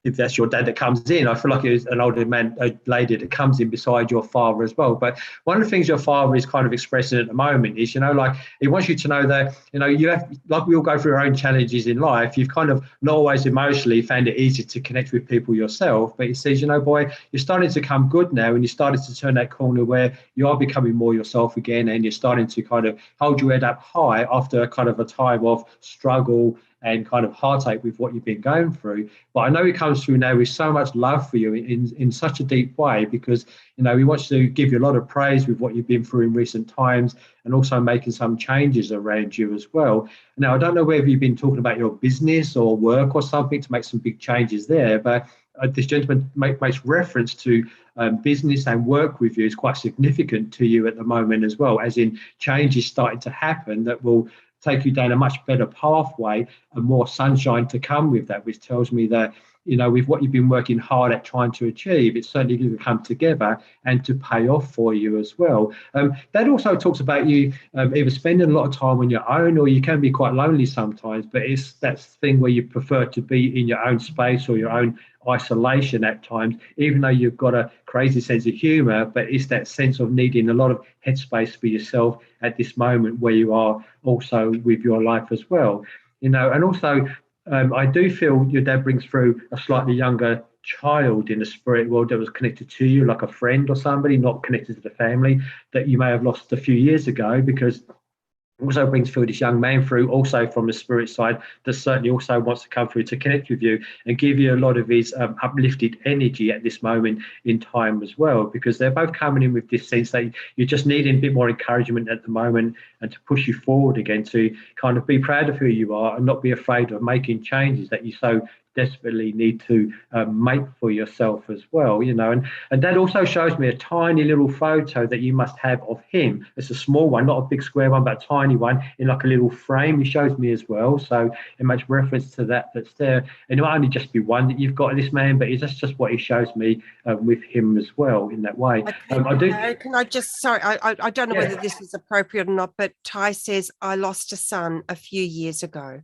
if that's your dad that comes in. I feel like it's an older man, a lady that comes in beside your father as well. But one of the things your father is kind of expressing at the moment is, like he wants you to know that, you have, like we all go through our own challenges in life, you've kind of not always emotionally found it easy to connect with people yourself. But he says, boy, you're starting to come good now, and you're starting to turn that corner where you are becoming more yourself again, and you're starting to kind of hold your head up high after kind of a time of struggle and kind of heartache with what you've been going through. But I know he comes through now with so much love for you in such a deep way, because, he wants to give you a lot of praise with what you've been through in recent times, and also making some changes around you as well. Now, I don't know whether you've been talking about your business or work or something to make some big changes there, but this gentleman makes reference to business and work with you is quite significant to you at the moment as well, as in changes starting to happen that will take you down a much better pathway and more sunshine to come with that, which tells me that, with what you've been working hard at trying to achieve, it's certainly going to come together and to pay off for you as well. That also talks about you either spending a lot of time on your own, or you can be quite lonely sometimes, but it's that thing where you prefer to be in your own space or your own isolation at times, even though you've got a crazy sense of humor, but it's that sense of needing a lot of headspace for yourself at this moment where you are also with your life as well. And also I do feel your dad brings through a slightly younger child in the spirit world that was connected to you, like a friend or somebody, not connected to the family, that you may have lost a few years ago, because also brings through this young man through also from the spirit side that certainly also wants to come through to connect with you and give you a lot of his uplifted energy at this moment in time as well, because they're both coming in with this sense that you're just needing a bit more encouragement at the moment, and to push you forward again, to kind of be proud of who you are and not be afraid of making changes that you so desperately need to make for yourself as well, and that also shows me a tiny little photo that you must have of him. It's a small one, not a big square one, but a tiny one in like a little frame he shows me as well, so it makes reference to that's there. And it might only just be one that you've got of this man, but that's just what he shows me with him as well in that way. I do. Can I just, sorry, I don't know Yeah. whether this is appropriate or not, but Ty says, I lost a son a few years ago.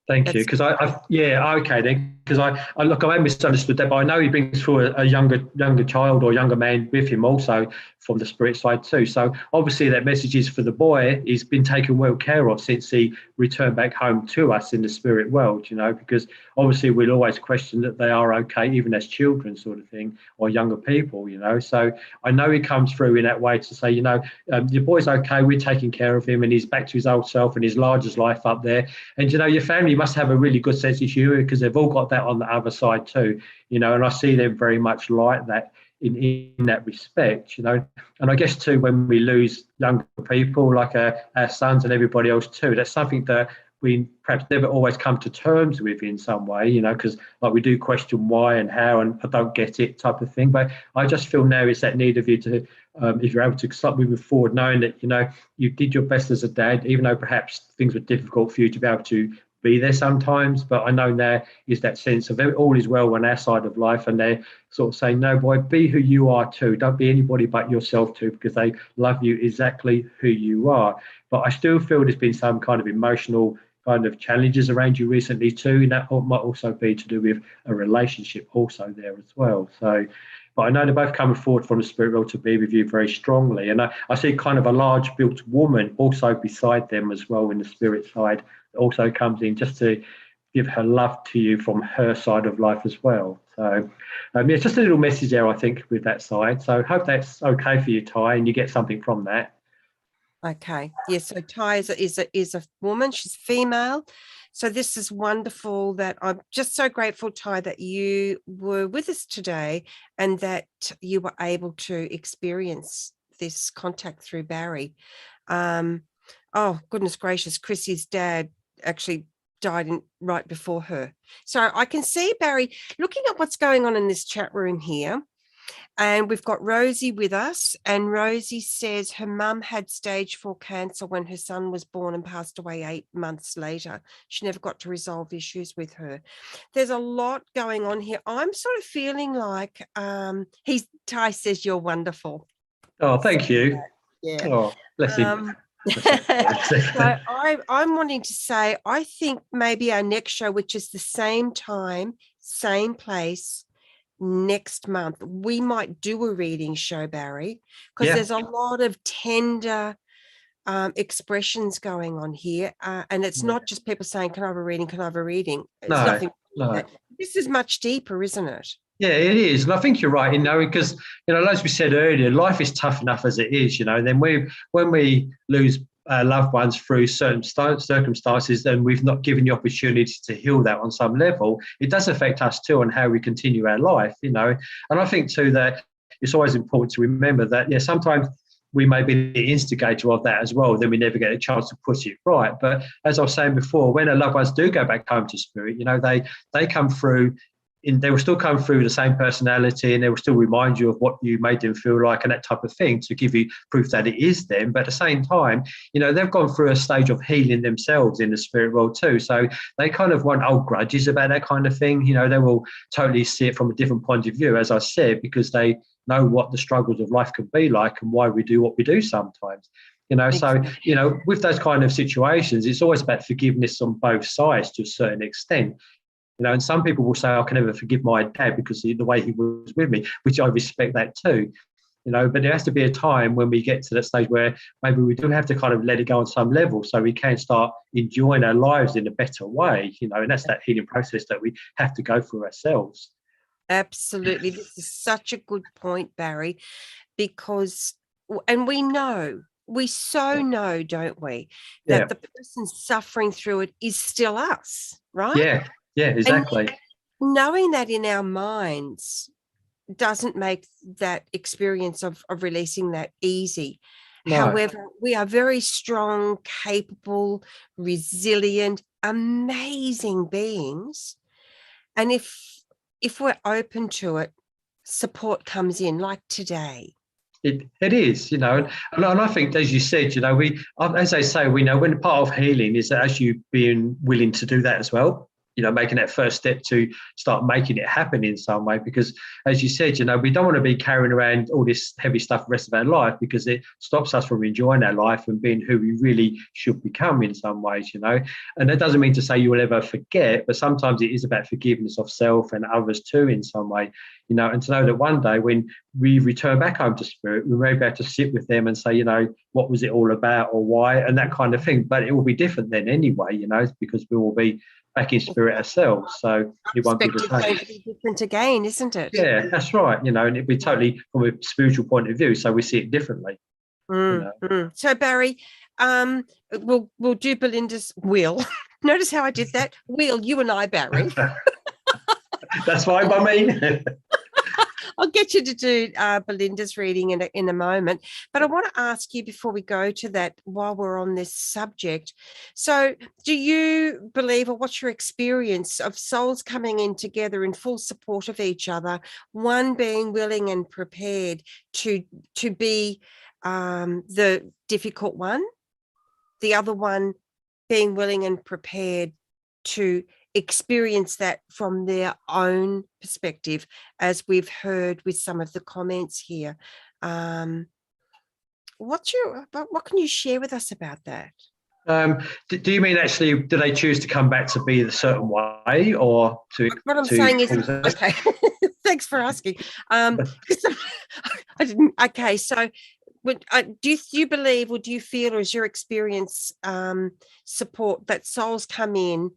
Thank you, because okay then, because I look, I misunderstood that, but I know he brings through a younger child or younger man with him also from the spirit side too. So obviously that message is for the boy. He's been taken well care of since he returned back home to us in the spirit world, because obviously we'll always question that they are okay, even as children sort of thing, or younger people, So I know he comes through in that way to say, your boy's okay, we're taking care of him and he's back to his old self and his largest life up there. And, your family must have a really good sense of humor because they've all got that on the other side too, and I see them very much like that in that respect, and I guess too, when we lose younger people like our sons and everybody else too, that's something that we perhaps never always come to terms with in some way, because like we do question why and how and I don't get it type of thing. But I just feel now is that need of you to, if you're able to start moving forward, knowing that, you did your best as a dad, even though perhaps things were difficult for you to be able to be there sometimes. But I know now is that sense of all is well on our side of life, and they're sort of saying, no, boy, be who you are too. Don't be anybody but yourself too, because they love you exactly who you are. But I still feel there's been some kind of emotional kind of challenges around you recently too, and that might also be to do with a relationship also there as well. So, but I know they're both coming forward from the spirit world to be with you very strongly. And I see kind of a large built woman also beside them as well in the spirit side that also comes in just to give her love to you from her side of life as well. So, just a little message there, I think, with that side. So, hope that's okay for you, Ty, and you get something from that. Okay. Yes. So Ty is a woman. She's female. So this is wonderful. That I'm just so grateful, Ty, that you were with us today and that you were able to experience this contact through Barry. Oh, goodness gracious. Chrissy's dad actually died right before her. So I can see Barry looking at what's going on in this chat room here. And we've got Rosie with us, and Rosie says her mum had stage 4 cancer when her son was born and passed away 8 months later. She never got to resolve issues with her. There's a lot going on here. I'm sort of feeling like Ty says you're wonderful. Oh, thank you. Yeah. Oh, bless him. So I'm wanting to say, I think maybe our next show, which is the same time, same place, next month, we might do a reading show, Barry, because there's a lot of tender expressions going on here, and it's not just people saying, can I have a reading, can I have a reading? It's nothing. This is much deeper, isn't it? Yeah, it is. And I think you're right, because, as we said earlier, life is tough enough as it is, and then when we lose loved ones through certain circumstances, and we've not given the opportunity to heal that on some level, it does affect us too on how we continue our life, And I think too that it's always important to remember that, sometimes we may be the instigator of that as well, then we never get a chance to put it right. But as I was saying before, when our loved ones do go back home to spirit, they come through, they will still come through the same personality, and they will still remind you of what you made them feel like and that type of thing to give you proof that it is them. But at the same time, they've gone through a stage of healing themselves in the spirit world too. So they kind of want old grudges about that kind of thing. They will totally see it from a different point of view, as I said, because they know what the struggles of life can be like and why we do what we do sometimes. So, with those kind of situations, it's always about forgiveness on both sides to a certain extent. And some people will say, I can never forgive my dad because the way he was with me, which I respect that too. But there has to be a time when we get to that stage where maybe we do have to kind of let it go on some level so we can start enjoying our lives in a better way, and that's that healing process that we have to go through ourselves. Absolutely. This is such a good point, Barry, because, and we know, don't we, that the person suffering through it is still us, right? Yeah, exactly. And knowing that in our minds doesn't make that experience of releasing that easy. No. However, we are very strong, capable, resilient, amazing beings. And if we're open to it, support comes in, like today. It is, and I think, as you said, as they say, we know when part of healing is that as you being willing to do that as well, making that first step to start making it happen in some way. Because as you said, we don't want to be carrying around all this heavy stuff the rest of our life, because it stops us from enjoying our life and being who we really should become in some ways, And that doesn't mean to say you will ever forget, but sometimes it is about forgiveness of self and others too in some way, and to know that one day when we return back home to spirit, we may be able to sit with them and say, what was it all about or why, and that kind of thing. But it will be different then anyway, because we will be back in spirit ourselves. So it won't be the same. Going to be different again, isn't it? Yeah, that's right. And it'd be totally from a spiritual point of view. So we see it differently. So Barry, we'll do Belinda's will. Notice how I did that? Will, you and I, Barry. That's fine by me. I'll get you to do Belinda's reading in a moment. But I want to ask you before we go to that, while we're on this subject. So do you believe, or what's your experience of souls coming in together in full support of each other, one being willing and prepared to be the difficult one, the other one being willing and prepared to experience that from their own perspective, as we've heard with some of the comments here? What can you share with us about that? Do you mean actually, do they choose to come back to be a certain way, or to? What I'm saying is, okay. Thanks for asking. I didn't. Okay, so. Do you believe, or do you feel, or is your experience support that souls come in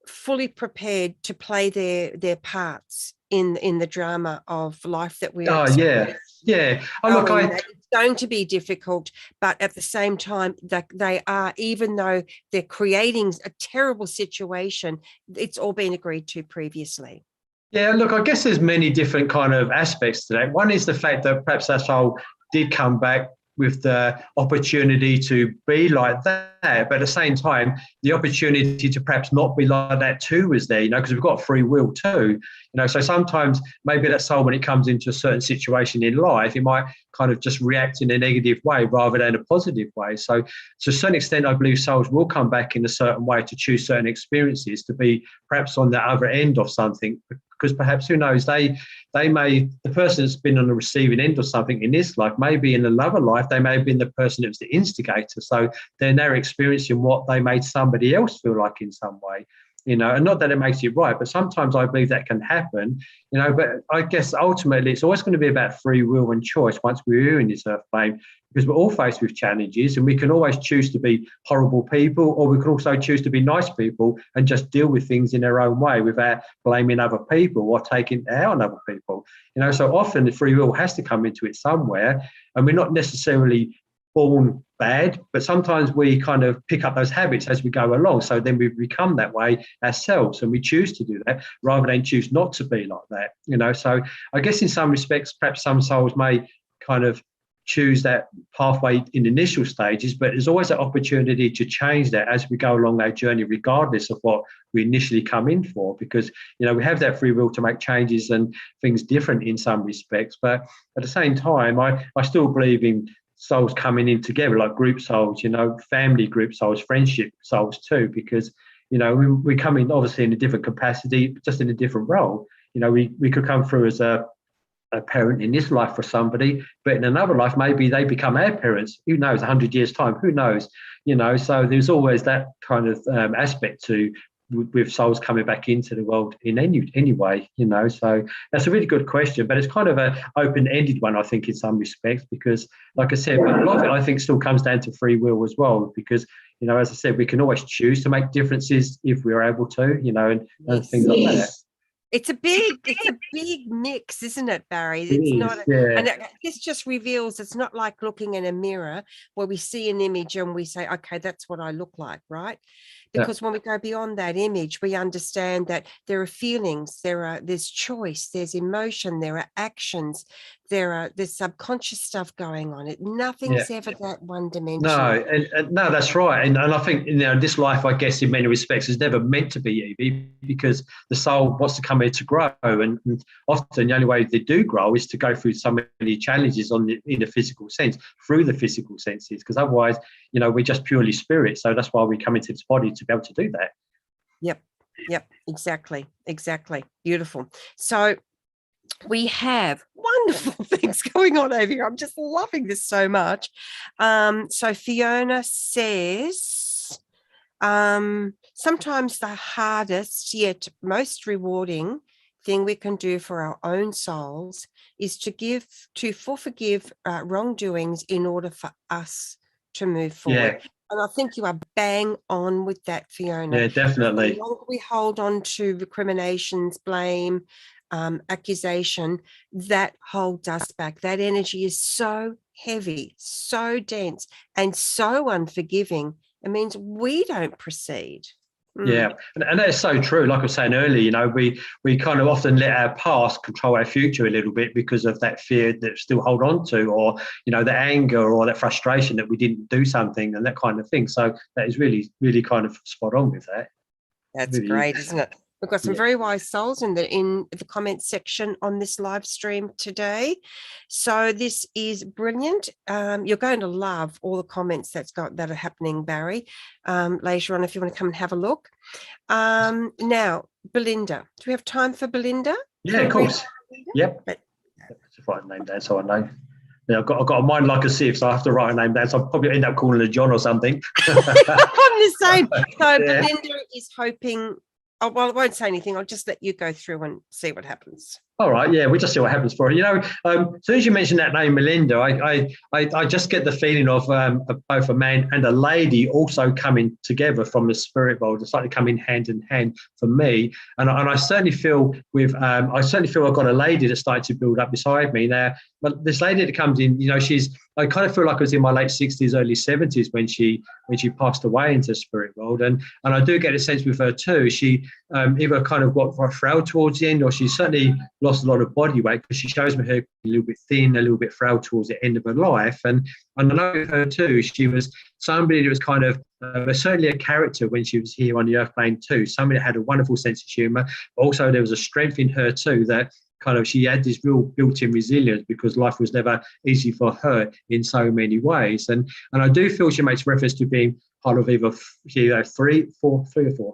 fully prepared to play their parts in the drama of life that we are? Yeah. Oh, look, it's going to be difficult, but at the same time, that they are, even though they're creating a terrible situation, it's all been agreed to previously. Yeah, look, I guess there's many different kind of aspects to that. One is the fact that perhaps that soul did come back with the opportunity to be like that, but at the same time, the opportunity to perhaps not be like that too was there, because we've got free will too, so sometimes maybe that soul, when it comes into a certain situation in life, it might kind of just react in a negative way rather than a positive way. So to a certain extent, I believe souls will come back in a certain way to choose certain experiences, to be perhaps on the other end of something, because perhaps, who knows, the person that's been on the receiving end of something in this life, maybe in another life, they may have been the person that was the instigator. So they're now experiencing what they made somebody else feel like in some way, and not that it makes it right, but sometimes I believe that can happen, but I guess ultimately it's always going to be about free will and choice once we're here in this earth plane, because we're all faced with challenges, and we can always choose to be horrible people, or we can also choose to be nice people and just deal with things in our own way without blaming other people or taking it out on other people. So often the free will has to come into it somewhere, and we're not necessarily born bad, but sometimes we kind of pick up those habits as we go along. So then we become that way ourselves, and we choose to do that rather than choose not to be like that. So I guess in some respects, perhaps some souls may kind of choose that pathway in initial stages, but there's always an opportunity to change that as we go along our journey, regardless of what we initially come in for, because we have that free will to make changes and things different in some respects. But at the same time, I still believe in souls coming in together, like group souls, family group souls, friendship souls too, because we come in obviously in a different capacity, just in a different role. We could come through as a parent in this life for somebody, but in another life maybe they become our parents. Who knows? 100 years time, who knows? So there's always that kind of aspect to with souls coming back into the world in any way. So that's a really good question, but it's kind of an open-ended one, I think, in some respects, because like I said, a lot of it I think still comes down to free will as well, because as I said, we can always choose to make differences if we're able to, and things like that. It's a big mix, isn't it, Barry? And this just reveals it's not like looking in a mirror where we see an image and we say, okay, that's what I look like, right? Because when we go beyond that image, we understand that there are feelings, there's choice, there's emotion, there are actions, there's subconscious stuff going on. Nothing's ever that one No, dimensional. and no, that's right. And I think, this life, I guess, in many respects, is never meant to be easy, because the soul wants to come here to grow. And often the only way they do grow is to go through so many challenges in the physical sense, through the physical senses, because otherwise, we're just purely spirit. So that's why we come into this body, to be able to do that. Yep, exactly. Beautiful. So we have wonderful things going on over here. I'm just loving this so much. So Fiona says, sometimes the hardest yet most rewarding thing we can do for our own souls is to forgive wrongdoings in order for us to move forward. Yeah. And I think you are bang on with that, Fiona. Yeah, definitely. The longer we hold on to recriminations, blame, accusation, that holds us back. That energy is so heavy, so dense, and so unforgiving. It means we don't proceed. Yeah, and that's so true. Like I was saying earlier, we kind of often let our past control our future a little bit because of that fear that we still hold on to, or the anger or that frustration that we didn't do something and that kind of thing. So that is really, really kind of spot on with that. That's really great, isn't it? We've got some very wise souls in the comments section on this live stream today. So this is brilliant. You're going to love all the comments that are happening, Barry, later on, if you want to come and have a look. Now, Belinda, do we have time for Belinda? Yeah, of course. Yep. Just write a name down so I know. Yeah, I've got a mind like a sieve, so I have to write a name down. So I'll probably end up calling her John or something. I'm the same. So Belinda is hoping. Oh, well, I won't say anything. I'll just let you go through and see what happens. All right, yeah, we'll just see what happens for it. As soon as you mentioned that name, Melinda, I just get the feeling of both a man and a lady also coming together from the spirit world. It's like they come in hand for me, and I certainly feel I've got a lady that's started to build up beside me now. But this lady that comes in, I kind of feel like I was in my late 60s, early 70s when she passed away into the spirit world, and I do get a sense with her too. She either kind of got frail towards the end, or she certainly lost a lot of body weight, because she shows me her a little bit thin, a little bit frail towards the end of her life. And I know with her too, she was somebody that was kind of certainly a character when she was here on the earth plane too. Somebody that had a wonderful sense of humour, but also there was a strength in her too, that kind of she had this real built-in resilience, because life was never easy for her in so many ways. And I do feel she makes reference to being part of either three or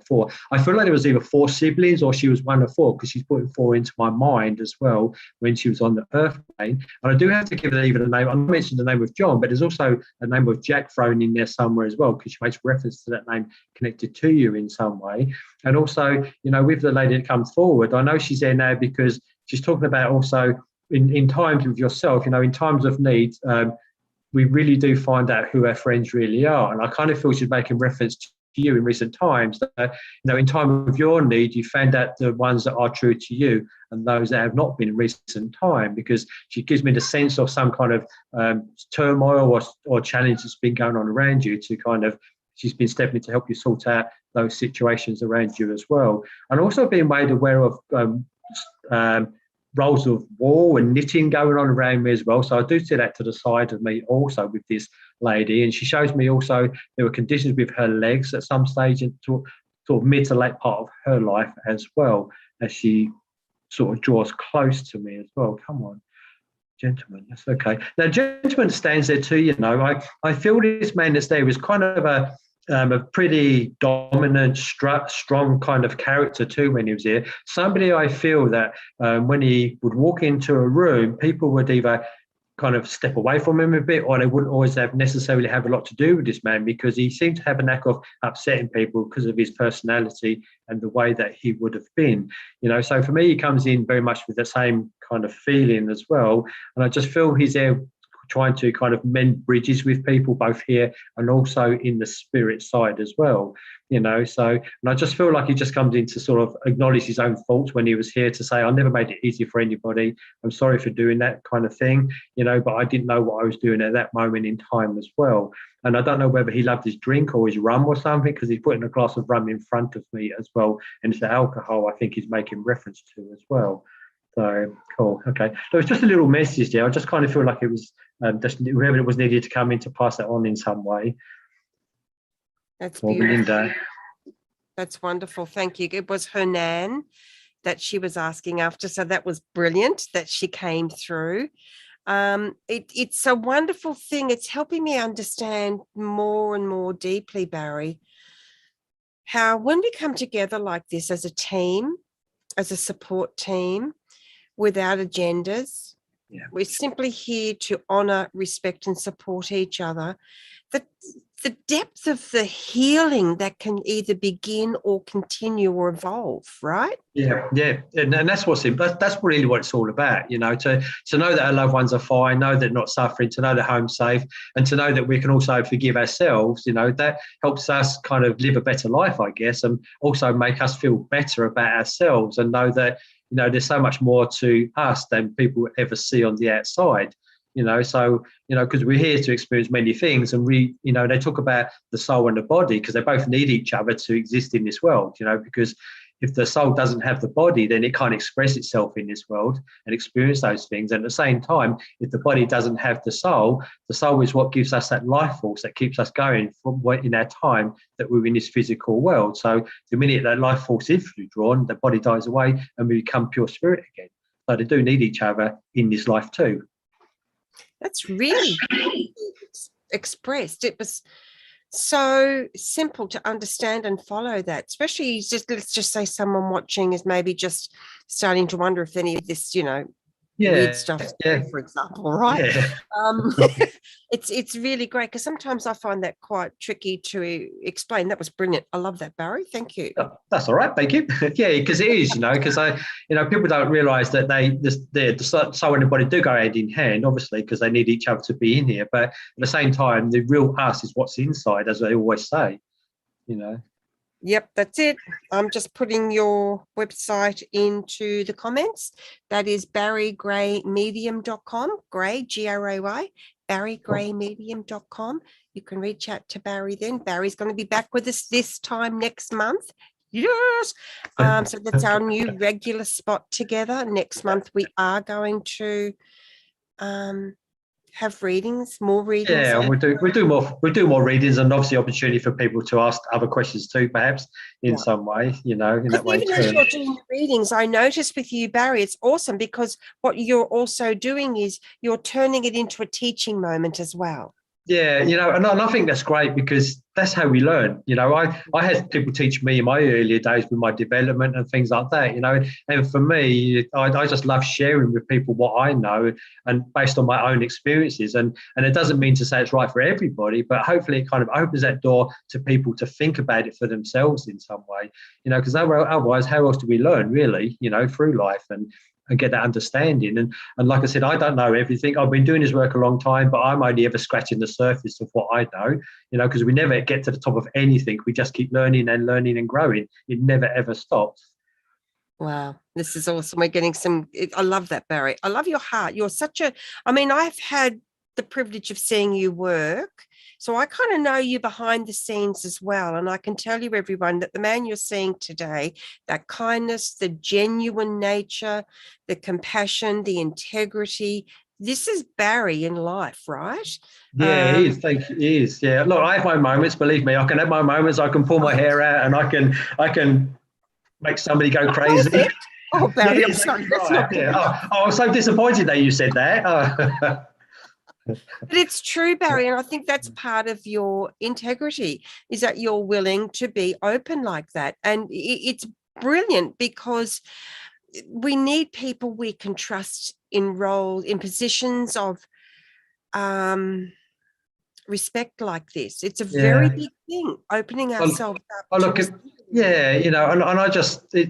four. I feel like there was either 4 siblings, or she was one of 4, because she's putting 4 into my mind as well when she was on the earth plane. And I do have to give her even a name. I mentioned the name of John, but there's also a name of Jack thrown in there somewhere as well, because she makes reference to that name connected to you in some way. And also, with the lady that comes forward, I know she's there now because she's talking about also in times with yourself, in times of need, we really do find out who our friends really are. And I kind of feel she's making reference to you in recent times that, in time of your need, you found out the ones that are true to you and those that have not been in recent time, because she gives me the sense of some kind of turmoil or challenge that's been going on around you, to kind of, she's been stepping in to help you sort out those situations around you as well. And also being made aware of rolls of wool and knitting going on around me as well. So I do see that to the side of me also with this lady. And she shows me also there were conditions with her legs at some stage in sort of mid to late part of her life as well, as she sort of draws close to me as well. Come on, gentleman, that's okay. Now, gentleman stands there too, I feel this man that's there is kind of a pretty dominant, strong kind of character too when he was here. Somebody I feel that when he would walk into a room, people would either kind of step away from him a bit, or they wouldn't always necessarily have a lot to do with this man, because he seemed to have a knack of upsetting people because of his personality and the way that he would have been. So for me, he comes in very much with the same kind of feeling as well. And I just feel he's there trying to kind of mend bridges with people, both here and also in the spirit side as well, so, and I just feel like he just comes in to sort of acknowledge his own faults when he was here, to say, I never made it easy for anybody, I'm sorry for doing that kind of thing, but I didn't know what I was doing at that moment in time as well. And I don't know whether he loved his drink or his rum or something, because he's putting a glass of rum in front of me as well, and it's the alcohol I think he's making reference to as well. So cool. Okay. There was just a little message there. I just kind of feel like it was just whoever it was needed to come in to pass that on in some way. That's Or beautiful. Belinda. That's wonderful. Thank you. It was Hernan that she was asking after. So that was brilliant that she came through. It's a wonderful thing. It's helping me understand more and more deeply, Barry, how when we come together like this as a team, as a support team, without agendas, we're simply here to honor, respect, and support each other. The depth of the healing that can either begin or continue or evolve, right? Yeah, and that's that's really what it's all about, you know, to know that our loved ones are fine, know that they're not suffering, to know they're home safe, and to know that we can also forgive ourselves. You know, that helps us kind of live a better life, I guess, and also make us feel better about ourselves and know that, you know, there's so much more to us than people ever see on the outside. You know, so, you know, because we're here to experience many things, and we, you know, they talk about the soul and the body because they both need each other to exist in this world, you know, because if the soul doesn't have the body, then it can't express itself in this world and experience those things. And at the same time, if the body doesn't have the soul is what gives us that life force that keeps us going in our time that we're in this physical world. So the minute that life force is withdrawn, the body dies away and we become pure spirit again. So they do need each other in this life too. That's really expressed. It was so simple to understand and follow that, especially let's just say someone watching is maybe just starting to wonder if any of this, you know, weird stuff, for example, right? It's really great because sometimes I find that quite tricky to explain. That was brilliant. I love that, Barry. Thank you. Oh, that's all right, thank you. Yeah, because it is, you know, because people don't realise that the soul and the body do go hand in hand, obviously, because they need each other to be in here. But at the same time, the real us is what's inside, as they always say, you know. Yep, that's it. I'm just putting your website into the comments. That is barrygraymedium.com, Gray, Gray, barrygraymedium.com. You can reach out to Barry then. Barry's going to be back with us this time next month. Yes. So that's our new regular spot together. Next month, we are going to have readings, more readings. Yeah, we do more readings, and obviously opportunity for people to ask other questions too, perhaps in some way, you know, in that way. Even as you're doing the readings, I noticed with you, Barry, it's awesome because what you're also doing is you're turning it into a teaching moment as well. Yeah, you know, and I think that's great because that's how we learn. You know, I had people teach me in my earlier days with my development and things like that, you know, and for me, I just love sharing with people what I know and based on my own experiences. And it doesn't mean to say it's right for everybody, but hopefully it kind of opens that door to people to think about it for themselves in some way, you know, because otherwise, how else do we learn really, you know, through life and get that understanding. And like I said, I don't know everything. I've been doing this work a long time, but I'm only ever scratching the surface of what I know, you know, because we never get to the top of anything. We just keep learning and learning and growing. It never, ever stops. Wow, this is awesome. We're getting I love that, Barry. I love your heart. You're I've had the privilege of seeing you work. So I kind of know you behind the scenes as well. And I can tell you, everyone, that the man you're seeing today, that kindness, the genuine nature, the compassion, the integrity, this is Barry in life, right? Yeah, he is. Thank you. He is. Yeah. Look, I have my moments. Believe me, I can have my moments. I can pull my hair out and I can make somebody go crazy. Oh, Barry, I'm sorry. I'm so disappointed that you said that. But it's true, Barry, and I think that's part of your integrity is that you're willing to be open like that. And it's brilliant because we need people we can trust in positions of respect like this. It's a very big thing, opening ourselves up. Yeah, you know, and I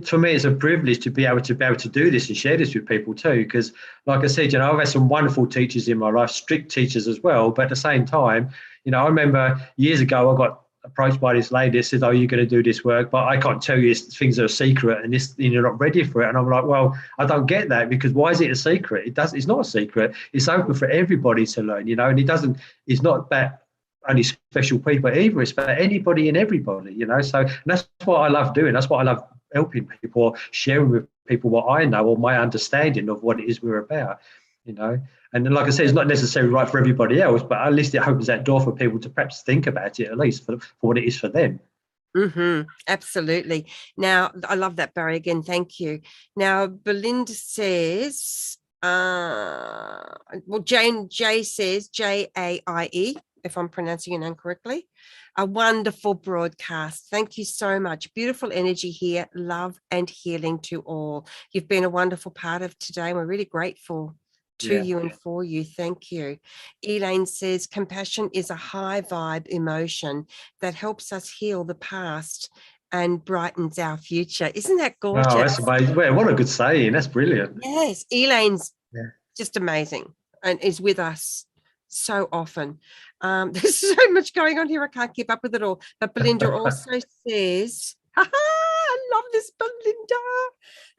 for me, it's a privilege to be able to do this and share this with people too. Because, like I said, you know, I've had some wonderful teachers in my life, strict teachers as well. But at the same time, you know, I remember years ago, I got approached by this lady that said, "Oh, you're going to do this work, but I can't tell you things are a secret, and you're not ready for it." And I'm like, "Well, I don't get that because why is it a secret? It's not a secret. It's open for everybody to learn, you know, and it's not that." Only special people either. It's for anybody and everybody, you know. So that's what I love doing. That's what I love helping people or sharing with people what I know or my understanding of what it is we're about, you know. And like I said, it's not necessarily right for everybody else, but at least it opens that door for people to perhaps think about it, at least for what it is for them. Absolutely. Now, I love that, Barry. Again, thank you. Now, Belinda says, well, Jay says, Jaie, if I'm pronouncing your name correctly. A wonderful broadcast. Thank you so much. Beautiful energy here. Love and healing to all. You've been a wonderful part of today. We're really grateful to you and for you. Thank you. Elaine says, compassion is a high vibe emotion that helps us heal the past and brightens our future. Isn't that gorgeous? Oh, that's amazing. Well, what a good saying. That's brilliant. Yes, Elaine's just amazing and is with us so often. There's so much going on here. I can't keep up with it all. But Belinda also says, I love this, Belinda.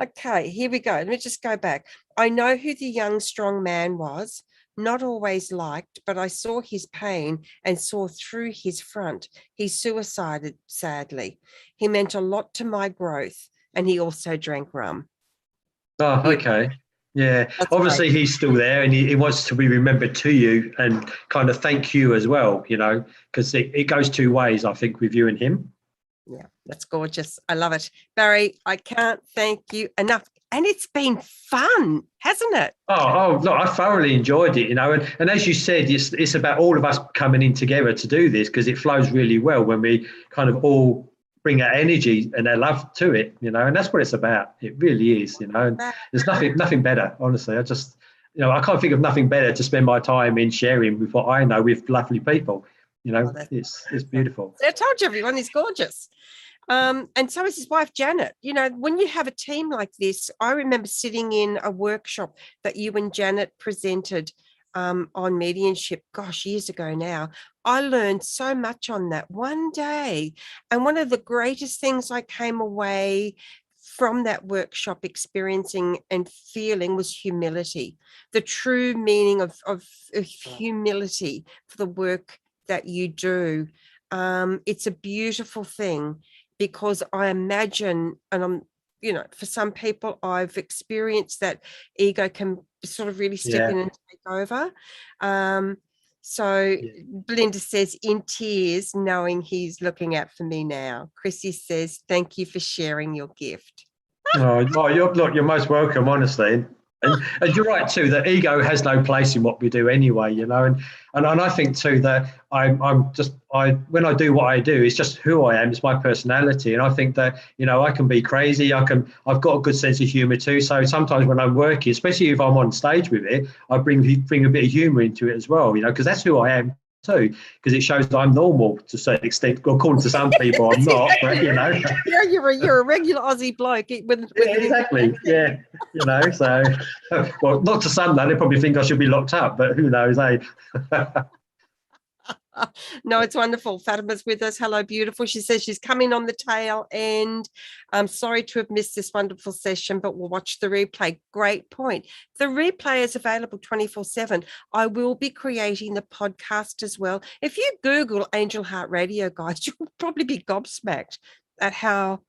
Okay, here we go. Let me just go back. I know who the young, strong man was, not always liked, but I saw his pain and saw through his front. He suicided, sadly. He meant a lot to my growth, and he also drank rum. Oh, okay. Yeah, That's obviously great. he's still there and he wants to be remembered to you and kind of thank you as well, you know, because it goes two ways, I think, with you and him. Yeah, that's gorgeous. I love it. Barry, I can't thank you enough. And it's been fun, hasn't it? Oh, look, I thoroughly enjoyed it, you know, and as you said, it's about all of us coming in together to do this because it flows really well when we kind of all bring our energy and our love to it, you know, and that's what it's about. It really is, you know, and there's nothing better, honestly. I just, you know, I can't think of nothing better to spend my time in sharing with what I know with lovely people, you know. It's beautiful. I told you everyone is gorgeous. And so is his wife, Janet. You know, when you have a team like this, I remember sitting in a workshop that you and Janet presented on mediumship, gosh, years ago now. I learned so much on that one day. And one of the greatest things I came away from that workshop experiencing and feeling was humility, the true meaning of humility for the work that you do. It's a beautiful thing because I imagine, and I'm, you know, for some people, I've experienced that ego can sort of really step in and take over. So Belinda says, in tears, knowing he's looking out for me now. Chrissy says, thank you for sharing your gift. You're most welcome, honestly. And you're right too, that ego has no place in what we do anyway, you know, and I think too that when I do what I do, it's just who I am, it's my personality. And I think that, you know, I can be crazy, I've got a good sense of humor too. So sometimes when I'm working, especially if I'm on stage with it, I bring a bit of humor into it as well, you know, because that's who I am too, because it shows that I'm normal to a certain extent. According to some people, I'm not, but you know. Yeah, you're a regular Aussie bloke. Exactly. Yeah. You know, so well, not to some though. They probably think I should be locked up, but who knows, eh? No, it's wonderful. Fatima's with us. Hello, beautiful. She says she's coming on the tail end. I'm sorry to have missed this wonderful session, but we'll watch the replay. Great point. The replay is available 24/7. I will be creating the podcast as well. If you Google Angel Heart Radio, guys, you'll probably be gobsmacked at how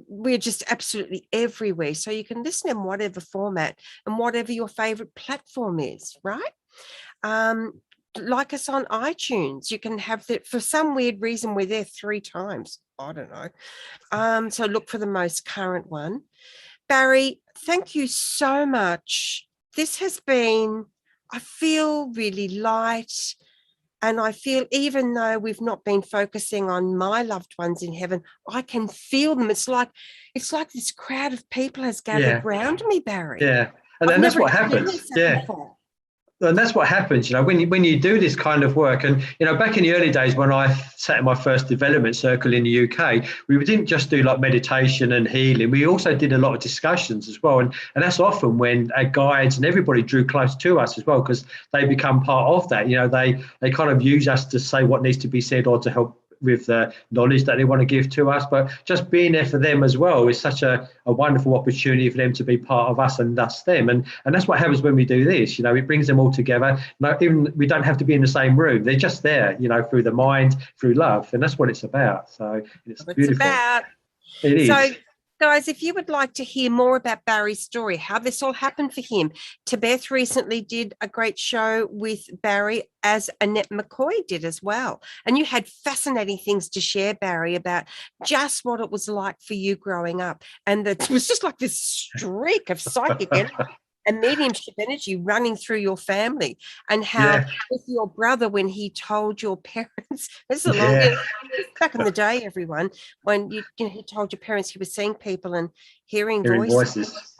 we're just absolutely everywhere. So you can listen in whatever format and whatever your favorite platform is, right? Like us on iTunes. You can have that. For some weird reason, we're there 3 times. I don't know. So look for the most current one. Barry, thank you so much. This has been, I feel really light. And I feel, even though we've not been focusing on my loved ones in heaven, I can feel them. It's like this crowd of people has gathered around me, Barry. Yeah. And then that's what happens. Yeah. Before. And that's what happens, you know, when you do this kind of work. And, you know, back in the early days when I sat in my first development circle in the UK, we didn't just do like meditation and healing. We also did a lot of discussions as well. And that's often when our guides and everybody drew close to us as well, because they become part of that. You know, they kind of use us to say what needs to be said or to help with the knowledge that they want to give to us. But just being there for them as well is such a wonderful opportunity for them to be part of us and us them. And that's what happens when we do this. You know, it brings them all together. Even we don't have to be in the same room. They're just there, you know, through the mind, through love. And that's what it's about. So it's beautiful. About. It is. So Guys, if you would like to hear more about Barry's story, how this all happened for him, Beth recently did a great show with Barry, as Annette McCoy did as well. And you had fascinating things to share, Barry, about just what it was like for you growing up. And that it was just like this streak of psychic energy and mediumship energy running through your family, and how Yeah, with your brother, when he told your parents, this is a long, yeah, back in the day, everyone, when he told your parents he was seeing people and hearing hearing voices, voices.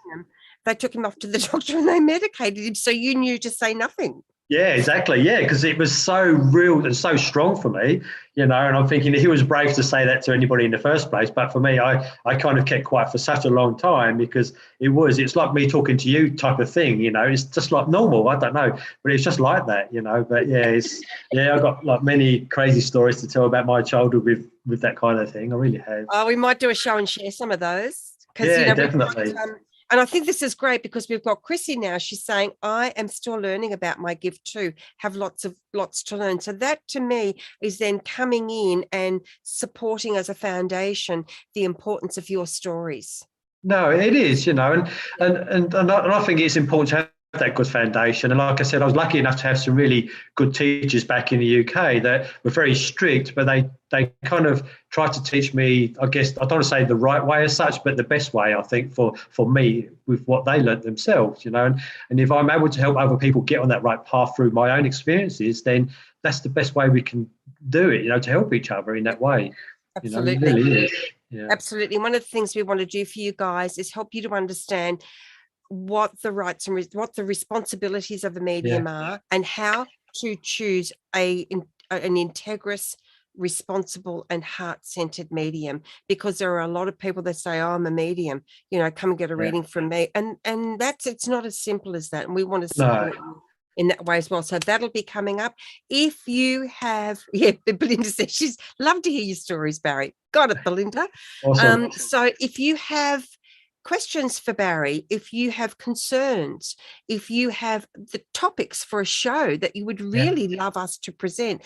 they took him off to the doctor and they medicated him. So you knew to say nothing. Yeah, exactly. Yeah, because it was so real and so strong for me, and I'm thinking he was brave to say that to anybody in the first place. But for me, I kind of kept quiet for such a long time because it's like me talking to you type of thing, it's just like normal. I don't know, but it's just like that, but yeah, I've got like many crazy stories to tell about my childhood with that kind of thing. I really have. Oh, we might do a show and share some of those, because Yeah, we've definitely. got, and I think this is great because we've got Chrissy now. She's saying, I am still learning about my gift too, have lots to learn. So that to me is then coming in and supporting as a foundation the importance of your stories. No, it is, and I think it's important to have that good foundation. And like I said, I was lucky enough to have some really good teachers back in the UK that were very strict, but they kind of tried to teach me, I guess, I don't want to say the right way as such, but the best way, I think, for me with what they learnt themselves, and if I'm able to help other people get on that right path through my own experiences, then that's the best way we can do it, to help each other in that way. Absolutely. It really is. Yeah. Absolutely. One of the things we want to do for you guys is help you to understand what the rights and what the responsibilities of a medium are, and how to choose an integrous, responsible and heart-centered medium, because there are a lot of people that say, oh, I'm a medium, come and get a reading from me, and it's not as simple as that, and we want to support you in that way as well. So that'll be coming up. If you have, Belinda says she's love to hear your stories, Barry. Got it, Belinda. Awesome. So if you have questions for Barry, if you have concerns, if you have the topics for a show that you would really love us to present,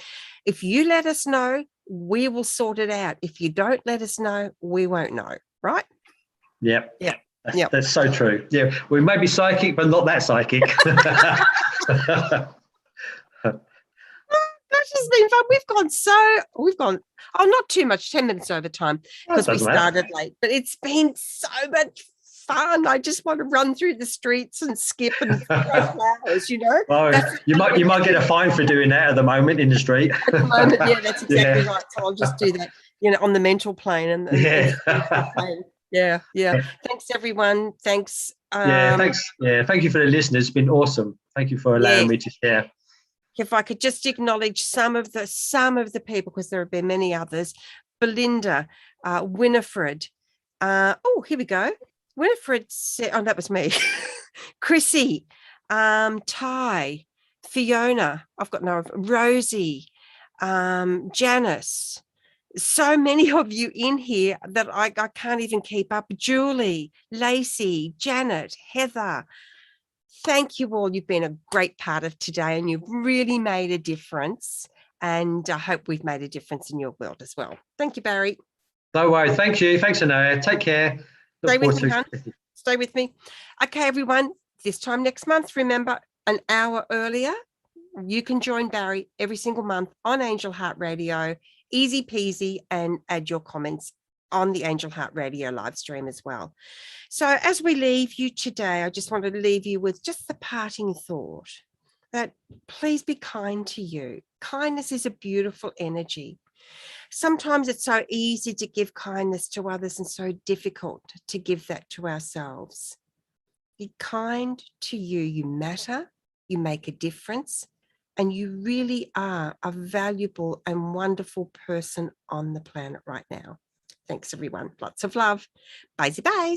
if you let us know, we will sort it out. If you don't let us know, we won't know, right? Yep. Yeah. That's so true. Yeah, we may be psychic, but not that psychic. Gosh, it's been fun. We've gone, not too much, 10 minutes over time, because we started late, but it's been so much fun. I just want to run through the streets and skip and throw flowers, Well, you might get a fine for doing that at the moment in the street. At the moment, yeah, that's exactly right. So I'll just do that, on the mental plane and yeah. Thanks, everyone. Thanks. Thanks. Yeah, thank you for the listeners. It's been awesome. Thank you for allowing me to share. If I could just acknowledge some of the people, because there have been many others. Belinda, Winifred. Oh, here we go. Winifred said, oh, that was me. Chrissy, Ty, Fiona. I've got no, Rosie, Janice. So many of you in here that I can't even keep up. Julie, Lacey, Janet, Heather. Thank you all. You've been a great part of today, and you've really made a difference. And I hope we've made a difference in your world as well. Thank you, Barry. No worries. Thank you. Thanks, Anaya. Take care. Stay with me, hon. Stay with me. Okay, everyone. This time next month, remember, an hour earlier, you can join Barry every single month on Angel Heart Radio. Easy peasy, and add your comments on the Angel Heart Radio live stream as well. So as we leave you today, I just want to leave you with just the parting thought that please be kind to you. Kindness is a beautiful energy. Sometimes it's so easy to give kindness to others and so difficult to give that to ourselves. Be kind to you. You matter, you make a difference, and you really are a valuable and wonderful person on the planet right now. Thanks, everyone. Lots of love. Bye-bye.